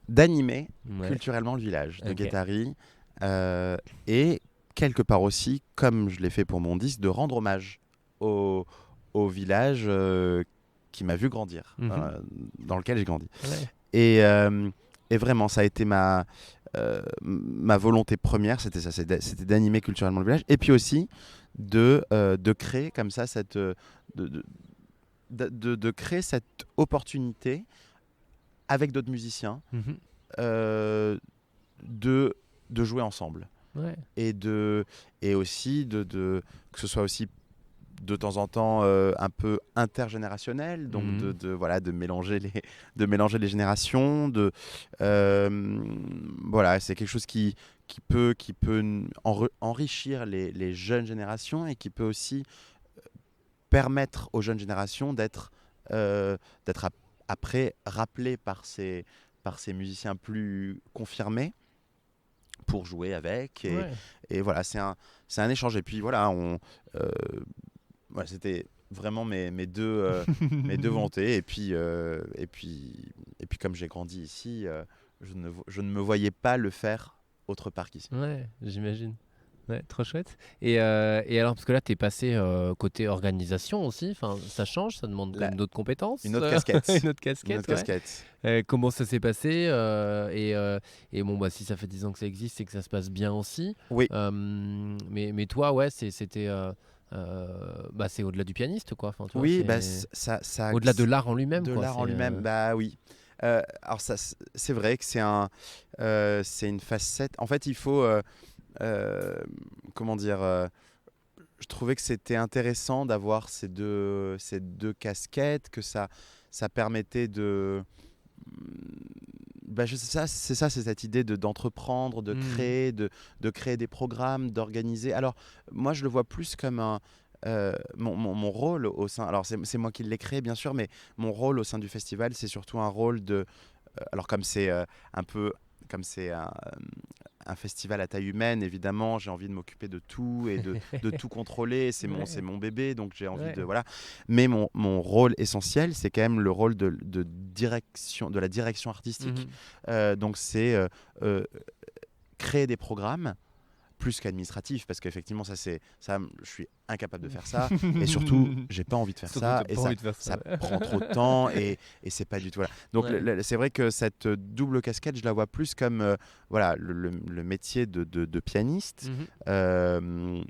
d'animer culturellement le village de Guétari, et quelque part aussi, comme je l'ai fait pour mon disque, de rendre hommage au village qui m'a vu grandir, dans lequel j'ai grandi. Et vraiment, ça a été ma volonté première, c'était ça, c'était d'animer culturellement le village, et puis aussi de créer comme ça de créer cette opportunité avec d'autres musiciens de jouer ensemble. Et aussi que ce soit aussi de temps en temps un peu intergénérationnel, donc de mélanger les générations, c'est quelque chose qui peut enrichir les jeunes générations, et qui peut aussi permettre aux jeunes générations d'être après rappelées par ces musiciens plus confirmés, pour jouer avec, et voilà, c'est un échange. Et puis voilà, c'était vraiment mes deux volontés, et puis comme j'ai grandi ici, je ne me voyais pas le faire autre part qu'ici. Ouais, j'imagine. Ouais, trop chouette. Et alors, parce que là, tu es passé côté organisation aussi, enfin, ça change, ça demande quand même d'autres compétences. Une autre casquette. Une autre casquette. Comment ça s'est passé et bon, si ça fait 10 ans que ça existe, c'est que ça se passe bien aussi. Oui. Mais toi, c'était... c'est au-delà du pianiste, quoi. Enfin, oui, ça au-delà de l'art en lui-même. L'art en lui-même, oui. Alors, c'est vrai que c'est une facette. En fait, il faut... comment dire, je trouvais que c'était intéressant d'avoir ces deux casquettes, que ça permettait de... c'est cette idée d'entreprendre, de créer, de créer des programmes, d'organiser. Alors, moi, je le vois plus comme mon rôle au sein... Alors, c'est moi qui l'ai créé, bien sûr, mais mon rôle au sein du festival, c'est surtout un rôle de... alors, comme c'est un festival à taille humaine, évidemment, j'ai envie de m'occuper de tout et de tout contrôler. C'est mon bébé, donc j'ai envie de... Voilà. Mais mon rôle essentiel, c'est quand même le rôle de la direction artistique. Donc c'est créer des programmes, plus qu'administratif, parce qu'effectivement ça, je suis incapable de faire ça, et surtout j'ai pas envie de faire ça, et ça prend trop de temps, et c'est pas du tout, voilà. Donc c'est vrai que cette double casquette, je la vois plus comme le métier de pianiste, et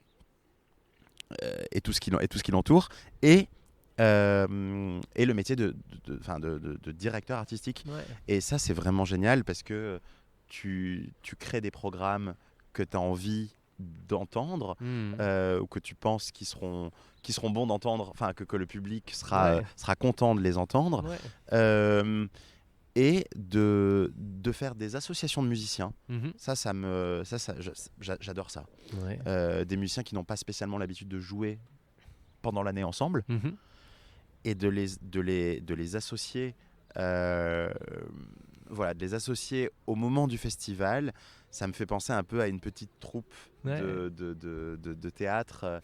tout ce qui l'entoure, et le métier de directeur artistique. Et ça, c'est vraiment génial, parce que tu crées des programmes que tu as envie d'entendre, ou que tu penses qu'ils seront bons d'entendre, enfin que le public sera content de les entendre, et de faire des associations de musiciens. J'adore ça. Des musiciens qui n'ont pas spécialement l'habitude de jouer pendant l'année ensemble, et de les associer Voilà, de les associer au moment du festival, ça me fait penser un peu à une petite troupe de théâtre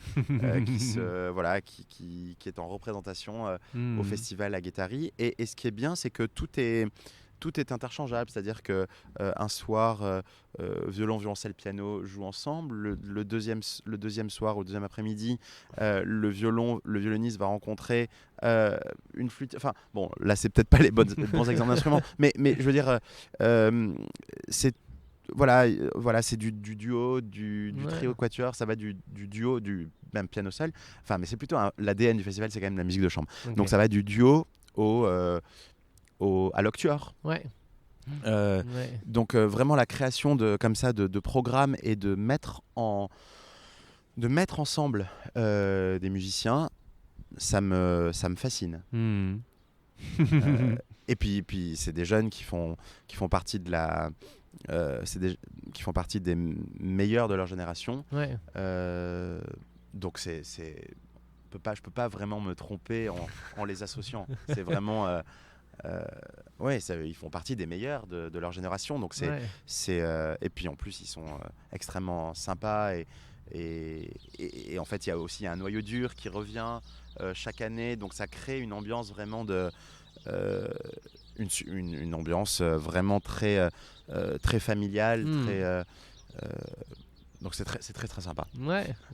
qui est en représentation au festival à Guétari. Et ce qui est bien, c'est que tout est interchangeable, c'est-à-dire que un soir, violon, violoncelle, piano jouent ensemble. Le deuxième soir ou le deuxième après-midi, le violoniste va rencontrer une flûte. Enfin, bon, là, c'est peut-être pas les bons exemples d'instruments, mais je veux dire, c'est c'est du duo, du trio quatuor, ça va du duo, du même piano seul. Enfin, mais c'est plutôt l'ADN du festival, c'est quand même la musique de chambre. Okay. Donc ça va du duo à l'octuor. Donc vraiment la création de programmes et de mettre ensemble des musiciens, ça me fascine. Et puis c'est des jeunes qui font partie de la qui font partie des meilleurs de leur génération. Donc je peux pas vraiment me tromper en les associant. C'est vraiment ils font partie des meilleurs de leur génération. Donc et puis en plus ils sont extrêmement sympas et en fait il y a aussi un noyau dur qui revient chaque année. Donc ça crée une ambiance vraiment une ambiance vraiment très familiale, donc c'est très sympa.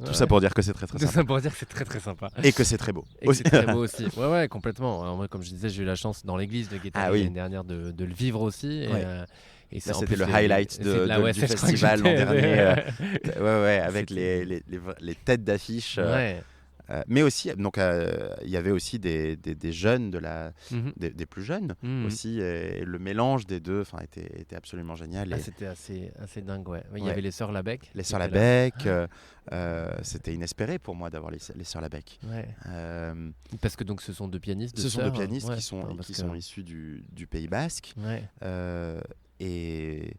Tout ça pour dire que c'est très sympa. Tout ça pour dire que c'est très sympa. Et que c'est très beau. Et que c'est très beau aussi. Ouais, complètement. Alors moi, comme je disais, j'ai eu la chance dans l'église de Guétari l'année dernière de le vivre aussi. Et là, c'était le highlight du festival l'an dernier. Avec les têtes d'affiche. Mais aussi, donc il y avait aussi des jeunes des plus jeunes aussi, et le mélange des deux, était absolument génial. C'était assez dingue, ouais. Il y avait les Sœurs Labec. Les Sœurs Labec, c'était inespéré pour moi d'avoir les Sœurs Labec. Parce que donc ce sont deux pianistes. Ce sont deux pianistes qui sont issus du Pays Basque. Et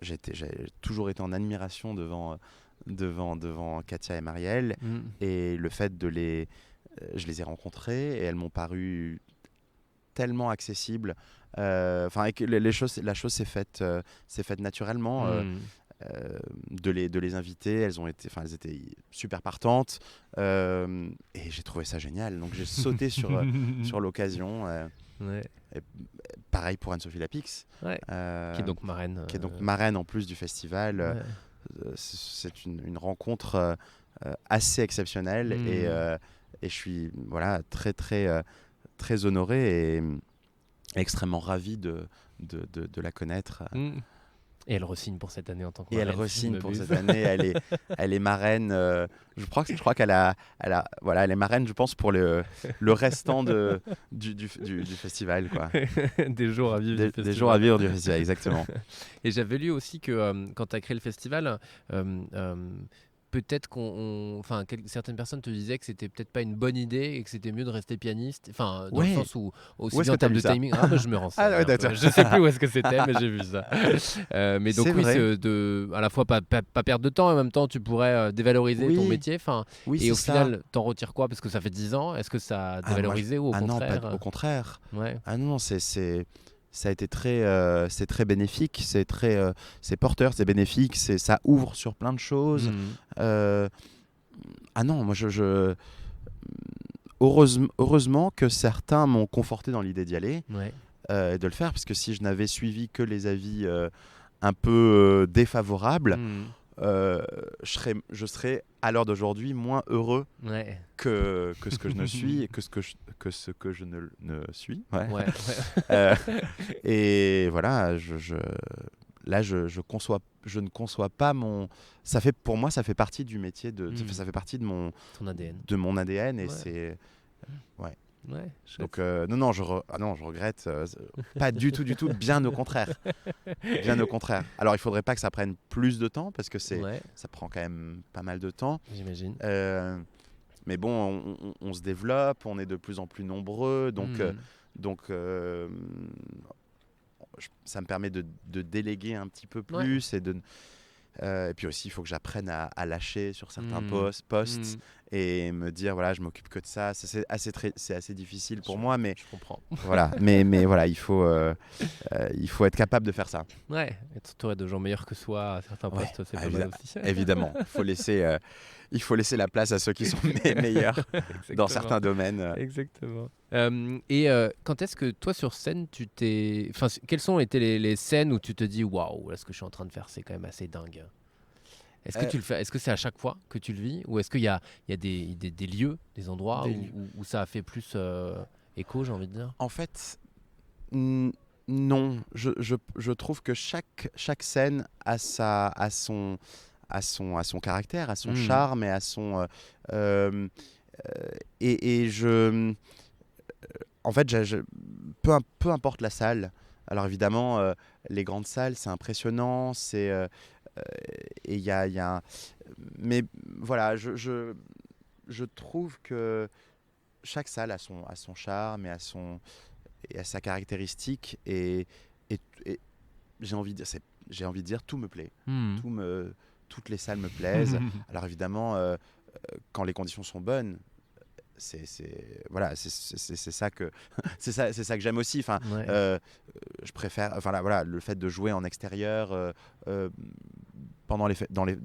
j'ai toujours été en admiration devant Katia et Marielle, et le fait je les ai rencontrés et elles m'ont paru tellement accessibles. La chose s'est faite naturellement. De les inviter, elles étaient super partantes, et j'ai trouvé ça génial. Donc j'ai sauté sur l'occasion. Et pareil pour Anne-Sophie Lapix, qui est donc marraine. Qui est donc marraine en plus du festival. C'est une rencontre assez exceptionnelle, et je suis très très très honoré et extrêmement ravi de la connaître. Et elle re-signe pour cette année en tant que marraine. Et elle re-signe pour cette année. Elle est marraine. Je crois qu'elle elle est marraine, je pense, pour le restant du festival, quoi. Des jours à vivre du festival. Des jours à vivre du festival, exactement. Et j'avais lu aussi que quand tu as créé le festival, peut-être certaines personnes te disaient que c'était peut-être pas une bonne idée et que c'était mieux de rester pianiste. Enfin, dans le sens où aussi bien en termes de timing. Je me renseigne. Je sais plus où est-ce que c'était, mais j'ai vu ça. Mais donc à la fois pas perdre de temps, et en même temps tu pourrais dévaloriser ton métier. Et au final, t'en retires quoi? Parce que ça fait 10 ans. Est-ce que ça a dévalorisé ou au contraire? Non, au contraire. Ah non, ça a été c'est très bénéfique, c'est porteur, c'est bénéfique, ça ouvre sur plein de choses. Moi heureusement que certains m'ont conforté dans l'idée d'y aller, de le faire, parce que si je n'avais suivi que les avis un peu défavorables, je serais à l'heure d'aujourd'hui moins heureux que ce que je ne suis et que ce que je ne suis. Et voilà, je ne conçois pas pour moi, ça fait partie du métier ça fait partie de mon ADN, et c'est donc non, je regrette pas du tout, bien au contraire. Alors il faudrait pas que ça prenne plus de temps, parce que ça prend quand même pas mal de temps, j'imagine. Mais bon, on se développe, on est de plus en plus nombreux, donc ça me permet de déléguer un petit peu plus, et puis aussi il faut que j'apprenne à lâcher sur certains postes, et me dire voilà, je m'occupe que de ça. C'est assez difficile pour moi, mais je comprends. Voilà, mais voilà, il faut être capable de faire ça. Ouais, être entouré de gens meilleurs que soi à certains postes, c'est pas mal aussi. Évidemment, il faut laisser la place à ceux qui sont meilleurs dans certains domaines. Exactement. Et quand est-ce que toi sur scène, quelles ont été les scènes où tu te dis waouh, là ce que je suis en train de faire, c'est quand même assez dingue. Est-ce que tu le fais? Est-ce que c'est à chaque fois que tu le vis, ou est-ce qu'il y a des lieux, des endroits où ça a fait plus écho, j'ai envie de dire? En fait, non. Je trouve que chaque scène a son caractère, a son charme et a son en fait, peu importe la salle. Alors évidemment, les grandes salles, c'est impressionnant, et il y a mais voilà, je trouve que chaque salle a son charme et a sa caractéristique, et j'ai envie de dire tout me plaît. Toutes les salles me plaisent. Alors évidemment, quand les conditions sont bonnes, c'est ça que c'est ça que j'aime aussi. Enfin, je préfère, voilà, le fait de jouer en extérieur pendant il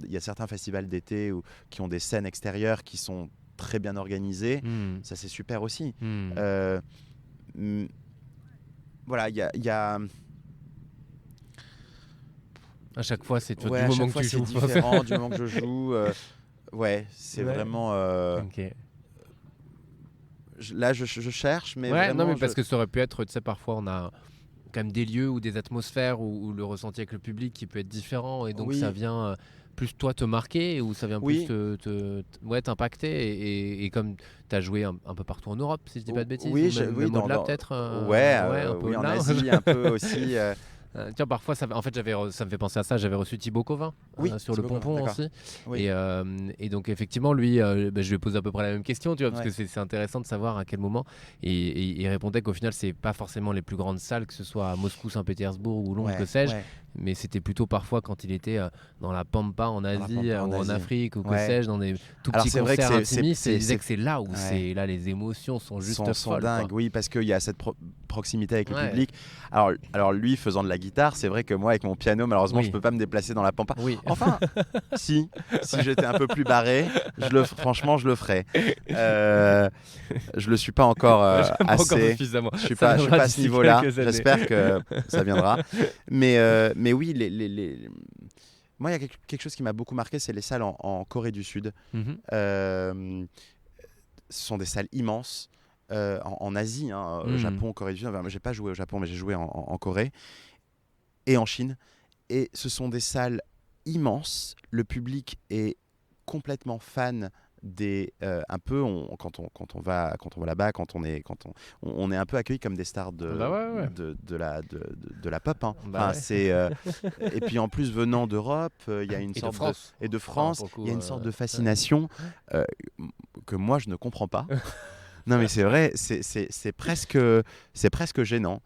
y a certains festivals d'été qui ont des scènes extérieures qui sont très bien organisées. Ça, c'est super aussi. Voilà, il y a à chaque fois, c'est du moment que tu joues. C'est différent du moment que je joue. C'est vraiment. Okay. Là, je cherche, mais ouais, vraiment. Non, mais parce que ça aurait pu être, tu sais, parfois on a quand même des lieux ou des atmosphères où le ressenti avec le public qui peut être différent, et donc ça vient plus toi te marquer, ou ça vient plus t'impacter, et comme tu as joué un peu partout en Europe, si je dis pas de bêtises, même au-delà peut-être. En Asie un peu aussi. Tiens, parfois, ça me fait penser à ça. J'avais reçu Thibaut Covin sur le Pompon aussi. Et donc, effectivement, lui, je lui ai posé à peu près la même question, tu vois, parce que c'est intéressant de savoir à quel moment. Et il répondait qu'au final, c'est pas forcément les plus grandes salles, que ce soit à Moscou, Saint-Pétersbourg ou Londres, que sais-je. Mais c'était plutôt parfois quand il était dans la Pampa en Asie, ou en Afrique, ou que sais-je, dans des tout petits concerts intimistes. Il disait que c'est là où là, les émotions sont juste folles. Dingues, oui, parce qu'il y a cette proximité avec le public. Alors lui, faisant de la guitare, c'est vrai que moi, avec mon piano, malheureusement, je peux pas me déplacer dans la Pampa. Enfin, si j'étais un peu plus barré, franchement, je le ferais. Je le suis pas encore assez. Je suis pas à ce niveau-là. J'espère que ça viendra. Mais oui, moi, il y a quelque chose qui m'a beaucoup marqué, c'est les salles en Corée du Sud. Ce sont des salles immenses. En Asie, Japon, Corée du Sud. Enfin, j'ai pas joué au Japon, mais j'ai joué en Corée et en Chine. Et ce sont des salles immenses. Le public est complètement fan un peu quand on va là-bas, on est un peu accueilli comme des stars de la pop. Et puis en plus, venant d'Europe, il y a une sorte de France, il y a une sorte de fascination que moi je ne comprends pas. Non, mais c'est vrai, c'est presque gênant.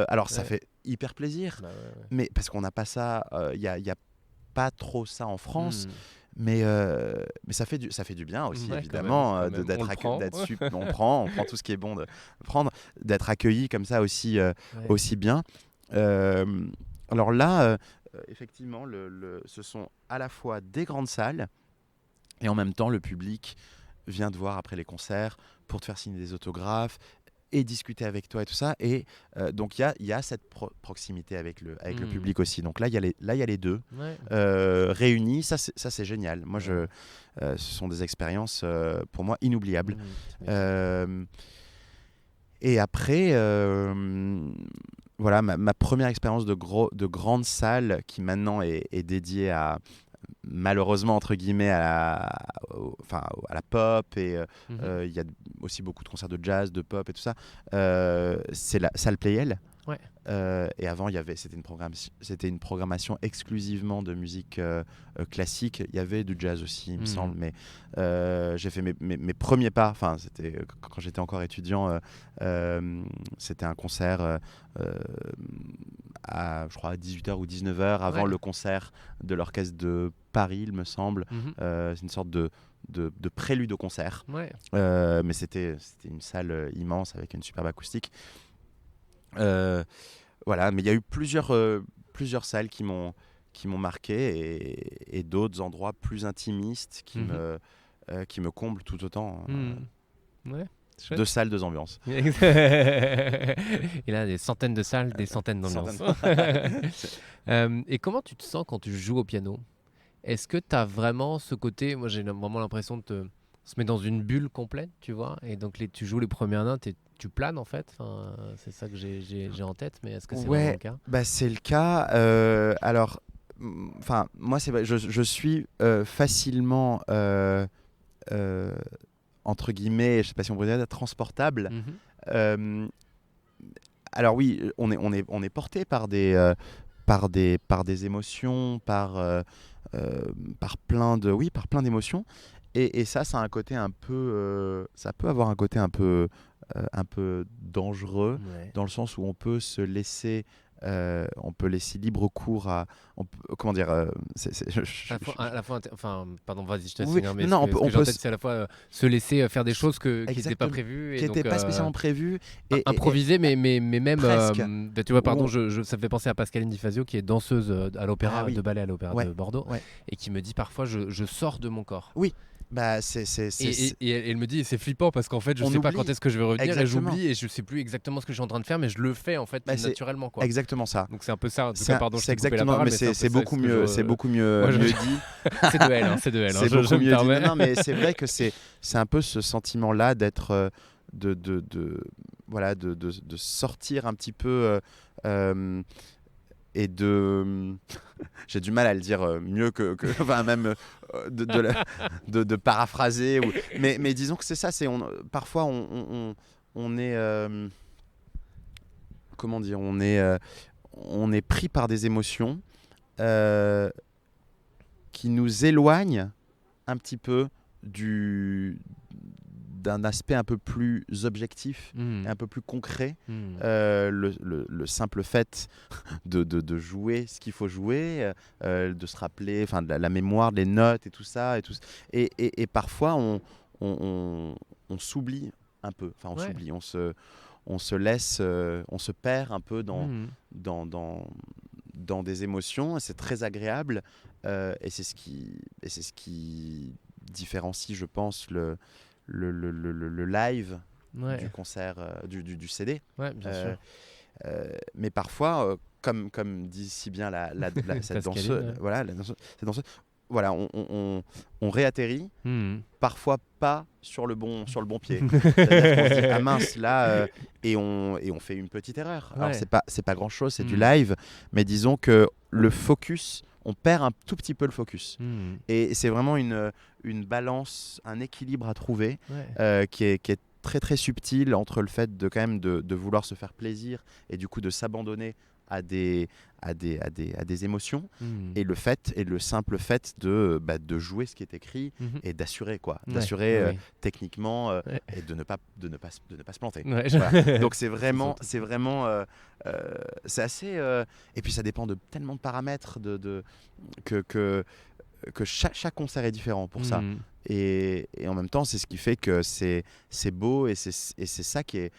Alors ça fait hyper plaisir, mais parce qu'on n'a pas ça, il y a pas trop ça en France. Mais ça fait du bien aussi, évidemment, on prend tout ce qui est bon de prendre, d'être accueilli comme ça aussi bien. Alors là, effectivement, ce sont à la fois des grandes salles, et en même temps le public vient te voir après les concerts pour te faire signer des autographes et discuter avec toi et tout ça. Et donc il y a cette proximité avec le public aussi. Donc là il y a les deux réunis. Ça c'est génial. Moi ce sont des expériences pour moi inoubliables. Et après voilà, ma première expérience de grande salle qui maintenant est dédiée à, malheureusement entre guillemets, à la pop, et il y a aussi beaucoup de concerts de jazz, de pop et tout ça. C'est la salle Playel Ouais. Et avant, c'était une programmation exclusivement de musique classique. Il y avait du jazz aussi, il me semble. Mais j'ai fait mes premiers pas. Enfin, c'était quand j'étais encore étudiant. C'était un concert je crois à 18h ou 19h avant le concert de l'orchestre de Paris, il me semble. C'est une sorte de prélude au concert. Mais c'était une salle immense avec une superbe acoustique. Voilà, mais il y a eu plusieurs salles qui m'ont marqué et d'autres endroits plus intimistes qui me comblent tout autant. Ouais. Chouette. 2 salles, 2 ambiances. Et là, des centaines de salles, des centaines d'ambiances. Et comment tu te sens quand tu joues au piano ? Est-ce que tu as vraiment ce côté, moi j'ai vraiment l'impression de se mettre dans une bulle complète, tu vois, et donc tu joues les premières notes et tu planes en fait, enfin, c'est ça que j'ai en tête, mais est-ce que c'est vraiment le cas ? C'est le cas. Alors, moi c'est je suis facilement entre guillemets, je sais pas si on pourrait dire transportable. Alors oui, on est porté par des émotions, par plein d'émotions, et ça a un côté un peu ça peut avoir un côté un peu dangereux, dans le sens où on peut se laisser libre cours à comment dire à la fois pardon, vas-y, je te laisse finir, mais c'est à la fois se laisser faire des choses qui n'étaient pas prévues, qui n'étaient pas spécialement prévues, et improviser, mais même tu vois, pardon, ça me fait penser à Pascaline Di Fazio, qui est danseuse à l'opéra, de ballet à l'opéra de Bordeaux, et qui me dit parfois je sors de mon corps. Oui. Et elle me dit, c'est flippant parce qu'en fait je sais pas quand est-ce que je vais revenir. Exactement. Et j'oublie, et je sais plus exactement ce que je suis en train de faire, mais je le fais en fait naturellement, quoi. Exactement ça. Donc c'est un peu ça. En tout cas, pardon, c'est exactement, mais c'est beaucoup mieux, c'est beaucoup mieux dit. C'est de elle, c'est de elle. C'est beaucoup mieux dit. Non, mais c'est vrai que c'est un peu ce sentiment-là d'être de sortir un petit peu. Et j'ai du mal à le dire mieux que enfin même de paraphraser, mais disons que c'est ça, parfois on est comment dire, on est pris par des émotions qui nous éloignent un petit peu d'un aspect un peu plus objectif et un peu plus concret. Le simple fait de jouer ce qu'il faut jouer, de se rappeler de la mémoire, des notes et tout ça. Et parfois, on s'oublie un peu. Enfin, on se laisse, on se perd un peu dans des émotions. Et c'est très agréable. Et c'est ce qui différencie, je pense, le live du concert, du CD. Bien sûr. Mais parfois, comme dit si bien cette danseuse, cette danseuse, voilà, on réatterrit, parfois pas sur le bon pied. C'est-à-dire qu'on se dit, ah mince, là, et on fait une petite erreur. Alors c'est pas grand chose, c'est du live, mais disons que le focus, on perd un tout petit peu le focus. Et c'est vraiment une balance, un équilibre à trouver, qui est très très subtil, entre le fait de quand même de vouloir se faire plaisir et du coup de s'abandonner à des émotions, et le simple fait de jouer ce qui est écrit et d'assurer techniquement, et de ne pas se planter. Voilà. Donc c'est vraiment c'est assez et puis ça dépend de tellement de paramètres que chaque concert est différent pour ça, et en même temps c'est ce qui fait que c'est beau, et c'est ça qui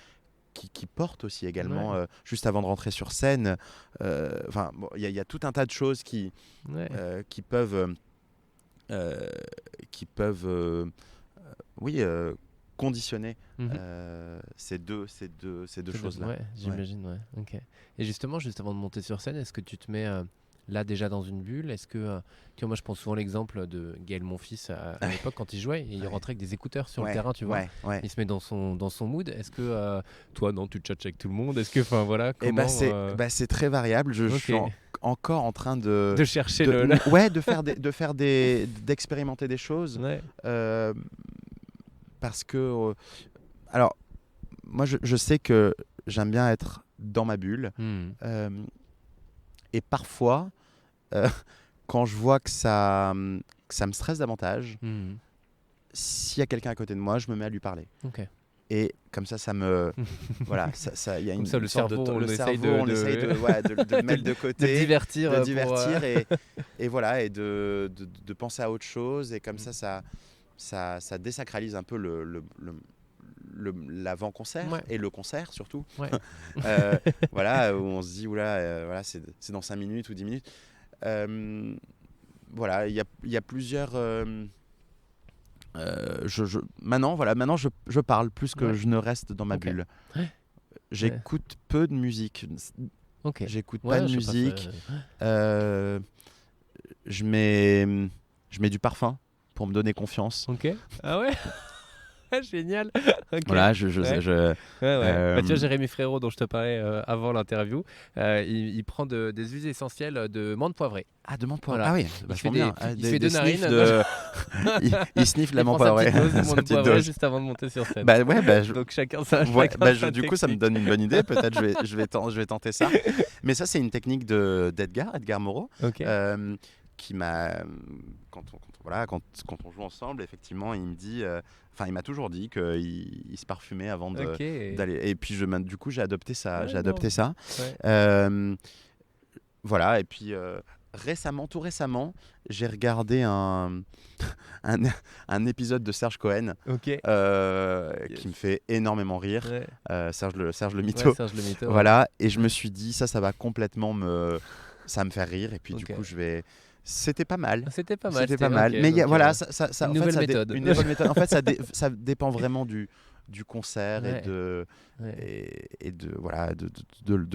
porte aussi également. Juste avant de rentrer sur scène, il y a tout un tas de choses qui peuvent conditionner ces deux choses-là. J'imagine. Ok. Et justement, juste avant de monter sur scène, est-ce que tu te mets là déjà dans une bulle? Est-ce que tu vois, moi je pense souvent l'exemple de Gaël, mon fils, à l'époque, quand il jouait, il rentrait avec des écouteurs sur le terrain, tu vois. Il se met dans son mood. Est-ce que toi, non, tu tchatches avec tout le monde? Est-ce que comment c'est très variable. Je suis encore en train de chercher d'expérimenter des choses, parce que alors moi je sais que j'aime bien être dans ma bulle. Et parfois, quand je vois que ça me stresse davantage, s'il y a quelqu'un à côté de moi, je me mets à lui parler. Okay. Et comme ça me voilà, il y a une le sorte cerveau, on essaye de le mettre de côté, de divertir et voilà, et de penser à autre chose, et comme ça désacralise un peu l'avant-concert, et le concert surtout. Voilà, où on se dit oula, voilà, c'est dans 5 minutes ou 10 minutes. Voilà, il y a plusieurs maintenant je parle plus que je ne reste dans ma bulle. J'écoute peu de musique. J'écoute pas de musique. Je mets du parfum pour me donner confiance. Ah ouais. Génial. Voilà, tu vois, Jérémy Frérot, dont je te parlais avant l'interview, il prend des huiles essentielles de menthe poivrée. Ah, de menthe poivrée. Ah oui, il fait deux narines. Il sniffe la menthe poivrée. Menthe poivrée juste avant de monter sur scène. Donc chacun ça. Du coup, ça me donne une bonne idée. Peut-être je vais tenter ça. Mais ça, c'est une technique d'Edgar Moreau, qui m'a quand on joue ensemble, effectivement, il me dit, il m'a toujours dit qu'il se parfumait avant d'aller. Et puis du coup, j'ai adopté ça. Voilà. Et puis tout récemment, j'ai regardé un épisode de Serge Cohen qui me fait énormément rire. Serge le Mytho. Voilà. Et je me suis dit, ça va complètement ça me fait rire. Et puis du coup, C'était pas mal. C'était pas mal. Mais voilà, une nouvelle méthode. Une nouvelle méthode. En fait, ça dépend vraiment du concert et de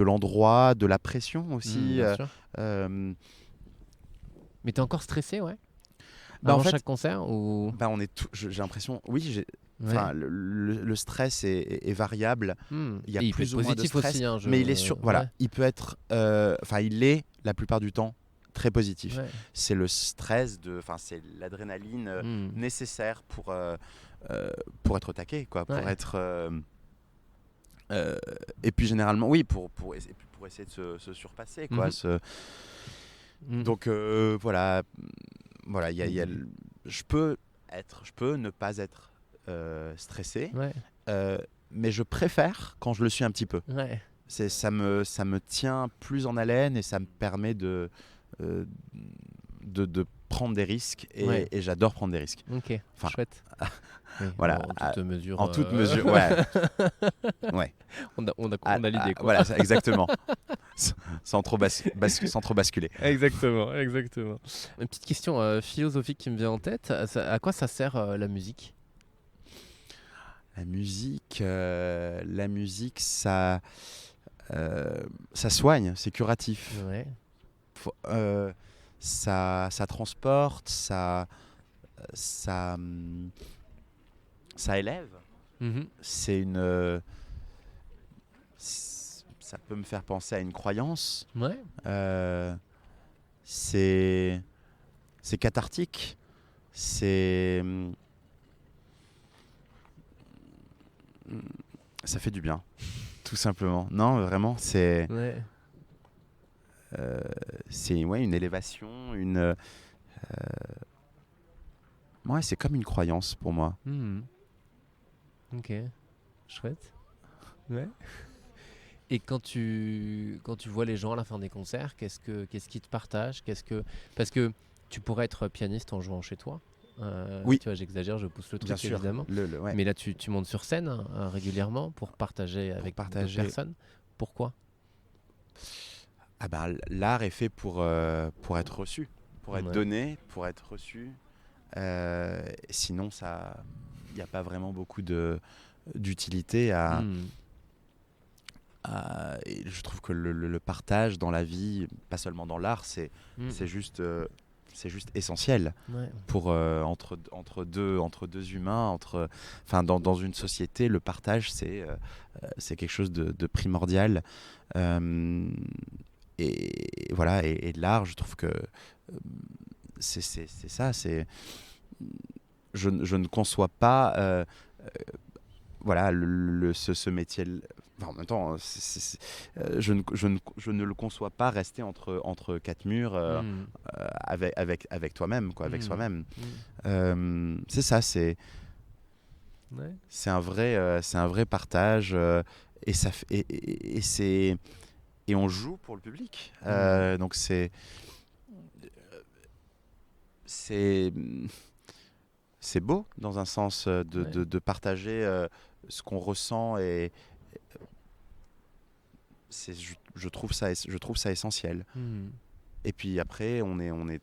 l'endroit, de la pression aussi. Mais t'es encore stressé, avant chaque concert ou... j'ai l'impression, le stress est variable. Il y a plus ou moins de stress, aussi, mais il est il peut être, il est la plupart du temps très positif. C'est le stress c'est l'adrénaline nécessaire pour être au taquet, pour être et puis généralement pour essayer de se surpasser, donc voilà, je peux ne pas être stressé, mais je préfère quand je le suis un petit peu. Ça me tient plus en haleine, et ça me permet de prendre des risques, et j'adore prendre des risques. Chouette. Voilà, en toute mesure. En toute mesure, on a l'idée, voilà, exactement. sans trop basculer. Exactement. Une petite question philosophique qui me vient en tête. À quoi ça sert la musique ? La musique, ça soigne, c'est curatif. Ça transporte, ça élève. C'est ça peut me faire penser à une croyance. C'est cathartique. Ça fait du bien, tout simplement. Non, vraiment, c'est une élévation, c'est comme une croyance pour moi. Ok, chouette. Et quand tu vois les gens à la fin des concerts, qu'est-ce qu'ils te partagent ? Parce que tu pourrais être pianiste en jouant chez toi. Oui. Tu vois, j'exagère, je pousse le truc, bien sûr, évidemment. Mais là, tu montes sur scène régulièrement pour partager avec d'autres personnes. Pourquoi ? L'art est fait pour être reçu, pour être donné, pour être reçu. Sinon, il n'y a pas vraiment beaucoup d'utilité et je trouve que le partage dans la vie, pas seulement dans l'art, c'est juste essentiel pour entre deux humains, dans une société. Le partage, c'est quelque chose de primordial. Et voilà, et l'art, je trouve que c'est ça. Je ne conçois pas ce métier, Enfin, en même temps, je ne le conçois pas rester entre quatre murs avec toi-même, quoi, avec soi-même. C'est ça, c'est un vrai partage et ça et on joue pour le public. Donc c'est beau dans un sens de partager ce qu'on ressent et je trouve ça essentiel. Et puis après on est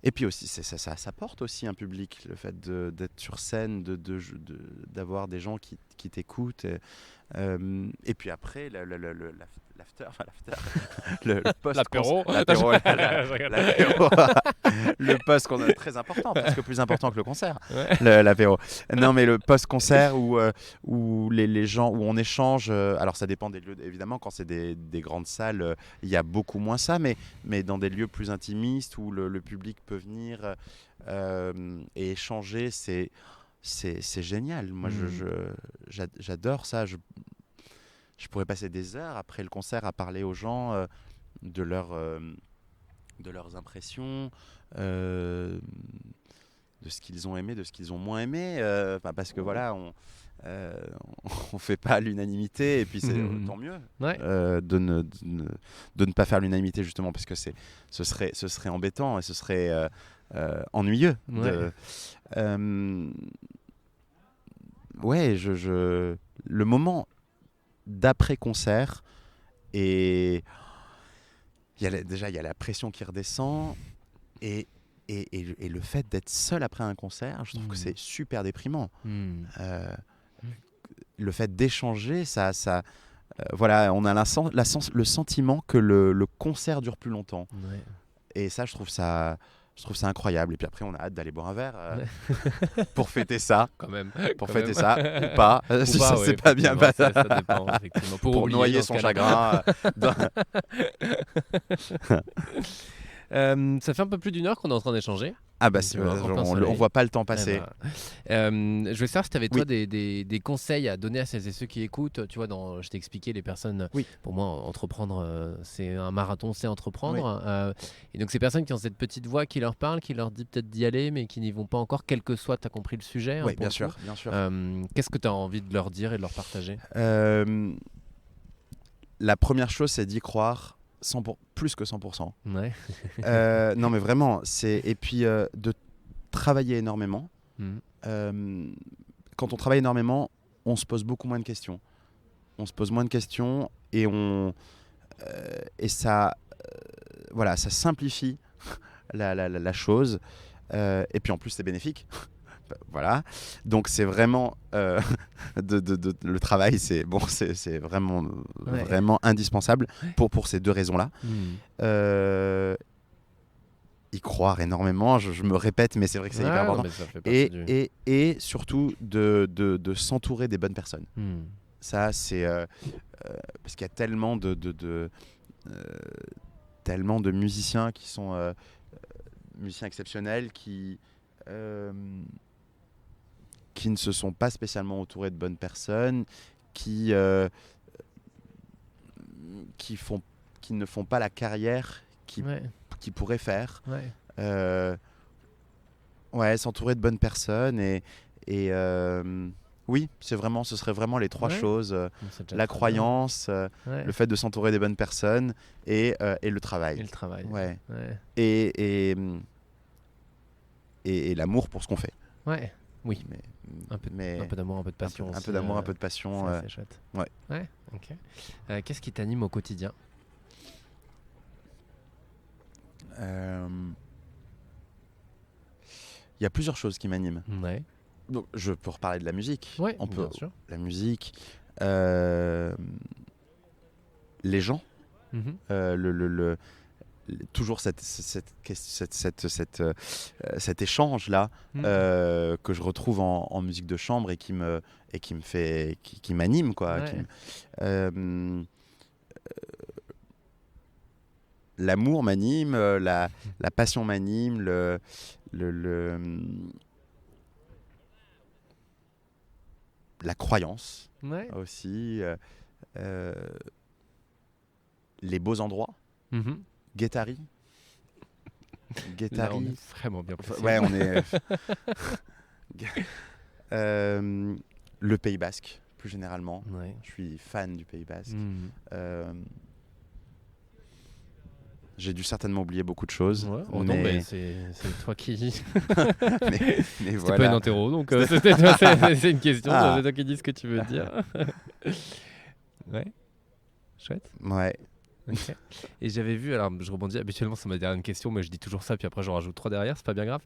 et puis aussi ça porte aussi un public, le fait d'être sur scène, d'avoir des gens qui t'écoutent et puis après l'after, le post l'apéro, le post qu'on a très important, presque plus important que le concert, l'apéro. Non, mais le post concert où les gens, où on échange. Alors ça dépend des lieux, évidemment. Quand c'est des grandes salles, il y a beaucoup moins ça, mais dans des lieux plus intimistes où le public peut venir et échanger, c'est génial. Moi, j'adore ça. Je pourrais passer des heures après le concert à parler aux gens de leurs impressions, de ce qu'ils ont aimé, de ce qu'ils ont moins aimé, parce que voilà, on fait pas l'unanimité et puis c'est tant mieux de ne pas faire l'unanimité, justement, parce que ce serait embêtant et ce serait ennuyeux. Le moment d'après-concert, et déjà il y a la pression qui redescend et le fait d'être seul après un concert, je trouve que c'est super déprimant. Le fait d'échanger, voilà, on a le sentiment que le concert dure plus longtemps. Et ça, je trouve ça incroyable. Et puis après, on a hâte d'aller boire un verre pour fêter ça. Quand même. Ça, ou pas. Si ça s'est pas bien passé. Ça dépend, effectivement. Pour noyer son chagrin. Ça fait un peu plus d'une heure qu'on est en train d'échanger. Ah bah on voit pas le temps passer. Je voulais savoir si tu avais toi des conseils à donner à celles et ceux qui écoutent. Tu vois, je t'ai expliqué les personnes. Pour moi, entreprendre, c'est un marathon, c'est entreprendre. Et donc ces personnes qui ont cette petite voix qui leur parle, qui leur dit peut-être d'y aller, mais qui n'y vont pas encore, quel que soit, tu as compris le sujet. Oui, bien sûr. Qu'est-ce que tu as envie de leur dire et de leur partager ? La première chose, c'est d'y croire. Plus que 100%. Non, mais vraiment, et puis de travailler énormément. Quand on travaille énormément, on se pose beaucoup moins de questions. Et ça simplifie la chose. Et puis en plus, c'est bénéfique. Voilà, donc c'est vraiment le travail, c'est vraiment indispensable pour ces deux raisons-là. Y croire énormément, je me répète, mais c'est vrai que c'est hyper important. Et surtout de s'entourer des bonnes personnes. Ça, c'est parce qu'il y a tellement de musiciens qui sont musiciens exceptionnels qui ne se sont pas spécialement entourés de bonnes personnes, qui ne font pas la carrière qu'ils pourraient faire. S'entourer de bonnes personnes et oui, ce serait vraiment les trois choses, la croyance, le fait de s'entourer des bonnes personnes et le travail. Et l'amour pour ce qu'on fait. Oui, un peu d'amour, un peu de passion. Un peu d'amour, un peu de passion. C'est chouette. Ok. Qu'est-ce qui t'anime au quotidien ? Il y a plusieurs choses qui m'animent. Donc, je peux reparler de la musique. Bien sûr. La musique, les gens, toujours cet échange là que je retrouve en musique de chambre et qui m'anime, quoi. L'amour m'anime, la passion m'anime, la croyance Ouais. aussi, les beaux endroits. Guétari. Là, on est vraiment bien placé. Ouais, on est. Le Pays Basque, plus généralement. Ouais. Je suis fan du Pays Basque. J'ai dû certainement oublier beaucoup de choses. Ouais. mais... Non, mais c'est toi qui. mais c'était voilà. pas une interro, donc c'est une question. C'est toi qui dis ce que tu veux dire. Ouais. Chouette. Ouais. Okay. Et j'avais vu, alors je rebondis, habituellement c'est ma dernière question, mais je dis toujours ça, puis après j'en rajoute 3 derrière, c'est pas bien grave.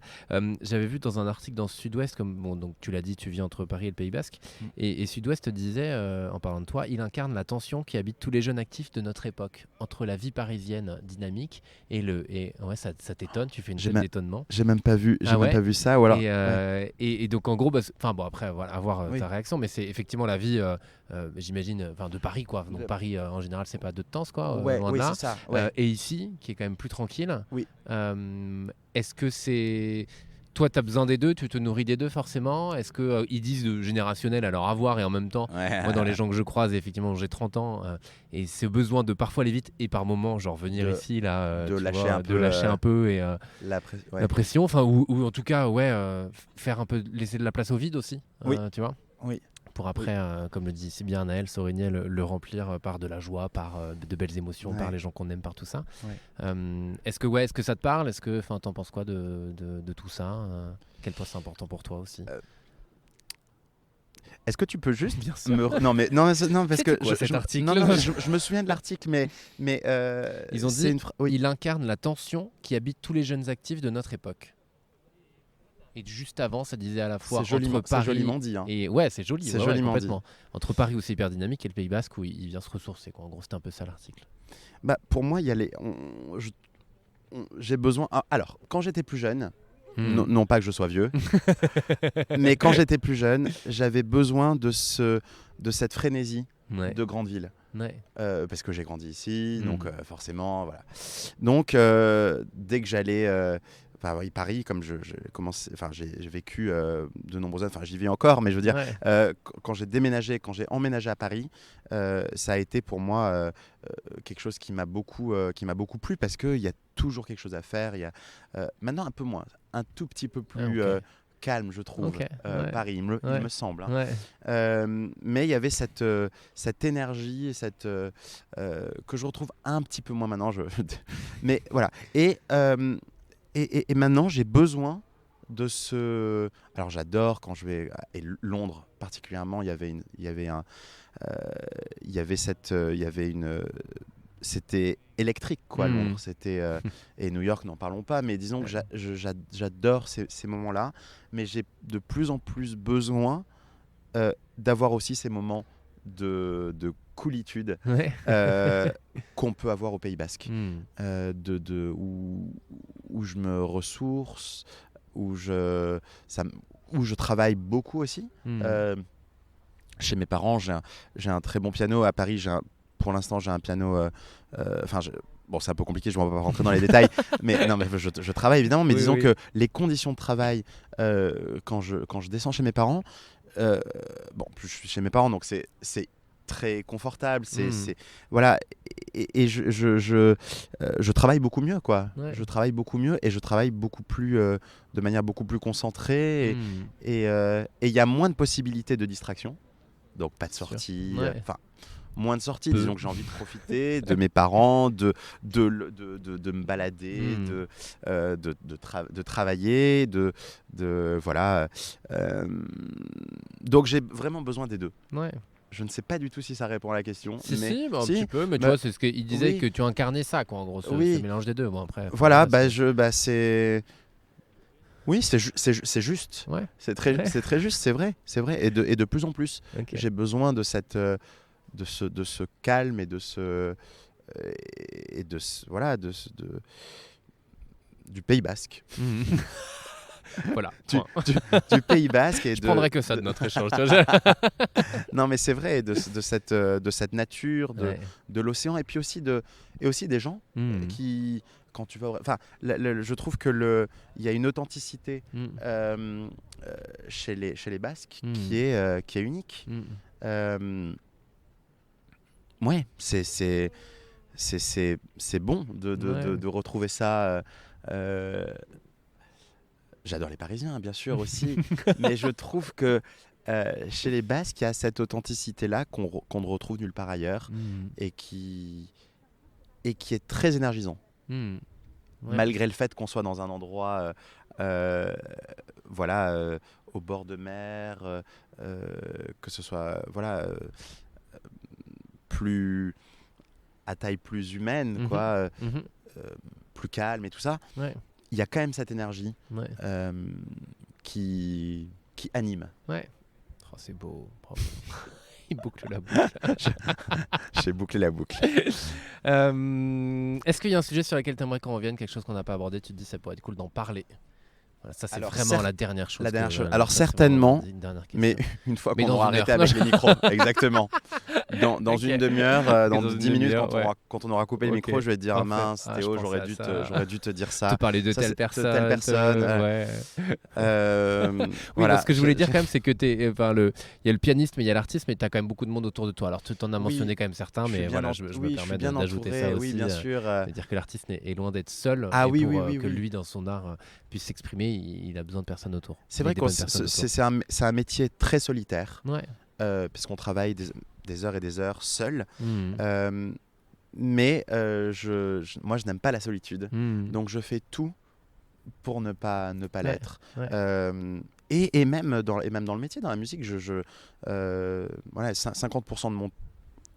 J'avais vu dans un article dans Sud-Ouest, donc tu l'as dit, tu vis entre Paris et le Pays Basque, et Sud-Ouest disait, en parlant de toi, il incarne la tension qui habite tous les jeunes actifs de notre époque, entre la vie parisienne dynamique et ouais, ça t'étonne, tu fais une scène d'étonnement. J'ai même pas vu, même pas vu ça. Ou alors... et donc en gros, bon après, voilà, avoir ta réaction, mais c'est effectivement la vie, j'imagine, de Paris, quoi. Donc Paris, en général, c'est pas de temps, quoi. Loin de là. C'est ça. Ouais. Et ici, qui est quand même plus tranquille, oui. Est-ce que c'est... Toi, tu as besoin des deux, tu te nourris des deux forcément. Est-ce qu'ils disent de générationnel à leur avoir et en même temps, moi dans les gens que je croise, effectivement j'ai 30 ans et ce besoin de parfois aller vite et par moments genre venir ici là, de lâcher un peu et la pression, enfin ou en tout cas faire un peu, laisser de la place au vide aussi, tu vois. Oui. Pour après, comme le dit si bien Naël Sorigné, le remplir par de la joie, par de belles émotions, par les gens qu'on aime, par tout ça. Est-ce que ça te parle? T'en penses quoi de tout ça? Quel point c'est important pour toi aussi? Est-ce que tu peux juste bien sûr. Non, parce que cet article. Je me souviens de l'article, mais ils ont dit il incarne la tension qui habite tous les jeunes actifs de notre époque. Et juste avant, ça disait à la fois entre Paris... C'est joliment dit. Hein. Et ouais, c'est joli. C'est joliment complètement. dit. Entre Paris où c'est hyper dynamique et le Pays Basque où il vient se ressourcer, quoi. En gros, c'était un peu ça l'article. Pour moi, il y a j'ai besoin... Alors, quand j'étais plus jeune, non pas que je sois vieux, mais quand j'étais plus jeune, j'avais besoin de cette frénésie de grande ville. Ouais. Parce que j'ai grandi ici, donc forcément, voilà. Donc, dès que j'allais... Paris, comme j'ai vécu de nombreuses années, j'y vis encore, mais je veux dire, quand j'ai déménagé, quand j'ai emménagé à Paris, ça a été pour moi quelque chose qui m'a beaucoup plu parce qu'il y a toujours quelque chose à faire. Il y a maintenant un peu moins, un tout petit peu plus calme, je trouve, Paris, il me semble. Hein. Mais il y avait cette énergie et que je retrouve un petit peu moins maintenant. Mais voilà. Et maintenant, j'ai besoin de ce... Alors, j'adore quand je vais... Et Londres, particulièrement, c'était électrique, quoi, Londres. Et New York, n'en parlons pas. Mais disons que j'adore ces moments-là. Mais j'ai de plus en plus besoin d'avoir aussi ces moments de coolitude qu'on peut avoir au Pays Basque, où je me ressource, où je travaille beaucoup aussi. Chez mes parents, j'ai un très bon piano. À Paris, pour l'instant, j'ai un piano... c'est un peu compliqué, je ne vais pas rentrer dans les détails, mais je travaille évidemment, mais disons que les conditions de travail, quand je descends chez mes parents, je suis chez mes parents, donc c'est très confortable, voilà, et je travaille beaucoup mieux, quoi. Je travaille beaucoup mieux et je travaille beaucoup plus de manière beaucoup plus concentrée et il y a moins de possibilités de distraction, donc pas de sortie, moins de sorties, disons que j'ai envie de profiter de mes parents, de me balader, de travailler, voilà. Donc j'ai vraiment besoin des deux. Je ne sais pas du tout si ça répond à la question. Un petit peu, mais tu vois, c'est ce qu'il disait, que tu incarnais ça, quoi, en gros, ce mélange des deux. Bon, après, voilà, c'est... Oui, c'est juste. Ouais. C'est très juste, c'est vrai. Et de plus en plus, j'ai besoin de ce calme et du Pays Basque. Voilà. Du Pays Basque. Je prendrais que ça de notre échange. Non, mais c'est vrai, de cette nature, de l'océan, et puis aussi des gens quand tu vas... Enfin, je trouve que il y a une authenticité chez les Basques qui est unique. Ouais, c'est bon de retrouver ça. J'adore les Parisiens, bien sûr, aussi. Mais je trouve que chez les Basques, il y a cette authenticité-là qu'on ne retrouve nulle part ailleurs et qui est très énergisant. Malgré le fait qu'on soit dans un endroit au bord de mer, que ce soit plus à taille plus humaine, plus calme et tout ça. Il y a quand même cette énergie qui anime. Ouais. Oh, c'est beau. Bravo. Il boucle la boucle. J'ai bouclé la boucle. Est-ce qu'il y a un sujet sur lequel tu aimerais qu'on revienne, quelque chose qu'on n'a pas abordé, tu te dis ça pourrait être cool d'en parler? Voilà, ça, c'est vraiment la dernière chose. Alors, certainement, mais une fois qu'on aura arrêté avec les micros. Exactement. Dans une demi-heure, dans 10 minutes, quand on aura coupé le micro, je vais te dire mince, Théo, j'aurais dû te dire ça. Te parler de telle personne. Voilà. Ce que je voulais dire quand même, c'est que il y a le pianiste, mais il y a l'artiste, mais tu as quand même beaucoup de monde autour de toi. Alors, tu t'en as mentionné quand même certains, mais voilà, je me permets d'ajouter ça aussi. Oui, bien sûr. C'est-à-dire que l'artiste est loin d'être seul. Que lui, dans son art, puisse s'exprimer, il a besoin de personnes autour. C'est vrai que c'est un métier très solitaire, puisqu'on travaille des heures et des heures seul. Mais moi, je n'aime pas la solitude. Donc, je fais tout pour ne pas l'être. Et même dans le métier, dans la musique, 50% de mon...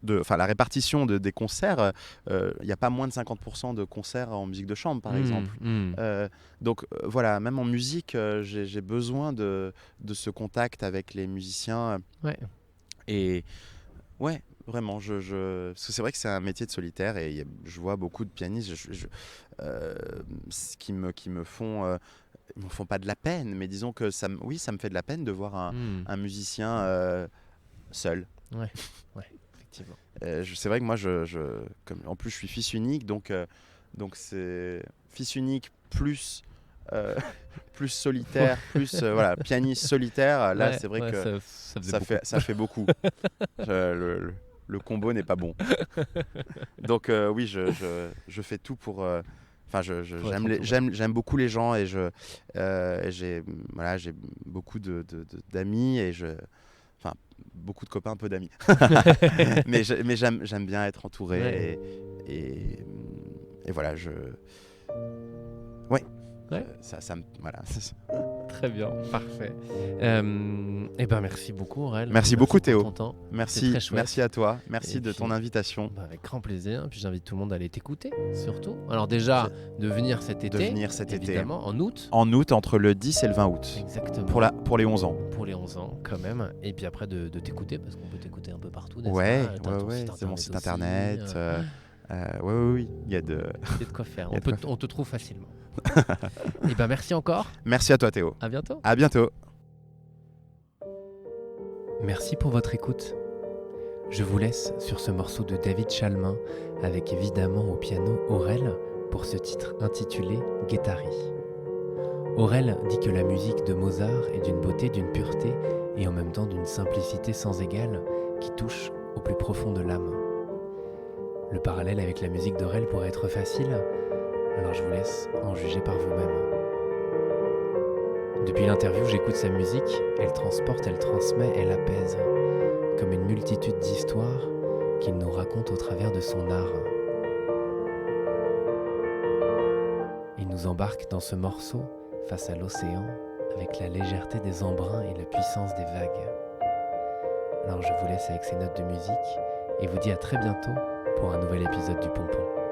la répartition des concerts, il n'y a pas moins de 50% de concerts en musique de chambre, par exemple. Donc voilà, même en musique, j'ai besoin de ce contact avec les musiciens. Et ouais, vraiment, parce que c'est vrai que c'est un métier de solitaire et je vois beaucoup de pianistes qui me font... ils me font pas de la peine, mais disons que ça me fait de la peine de voir un musicien seul. Ouais, effectivement. C'est vrai que moi, en plus je suis fils unique, donc c'est fils unique plus solitaire, plus pianiste solitaire. Là, c'est vrai que ça fait beaucoup. Le combo n'est pas bon. Donc oui, je fais tout pour. J'aime beaucoup les gens et j'ai beaucoup d'amis et beaucoup de copains, peu d'amis. mais j'aime bien être entouré et voilà, ça me voilà. Très bien, parfait. Merci beaucoup Aurel. Merci beaucoup Théo. Merci à toi. Merci de ton invitation. Avec grand plaisir. Puis j'invite tout le monde à aller t'écouter, surtout. Alors déjà, de venir cet été. Évidemment, en août. En août, entre le 10 et le 20 août. Exactement. Pour les 11 ans. Pour les 11 ans, quand même. Et puis après, de t'écouter, parce qu'on peut t'écouter un peu partout. Ouais, c'est mon site internet. Oui, il y a de quoi faire. On te trouve facilement. Merci encore. Merci à toi Théo. À bientôt. À bientôt. Merci pour votre écoute. Je vous laisse sur ce morceau de David Chalmin avec évidemment au piano Aurel pour ce titre intitulé Guettari. Aurel dit que la musique de Mozart est d'une beauté, d'une pureté et en même temps d'une simplicité sans égale qui touche au plus profond de l'âme. Le parallèle avec la musique d'Aurel pourrait être facile, alors je vous laisse en juger par vous-même. Depuis l'interview, j'écoute sa musique, elle transporte, elle transmet, elle apaise, comme une multitude d'histoires qu'il nous raconte au travers de son art. Il nous embarque dans ce morceau face à l'océan avec la légèreté des embruns et la puissance des vagues. Alors je vous laisse avec ces notes de musique et vous dis à très bientôt pour un nouvel épisode du Pompon.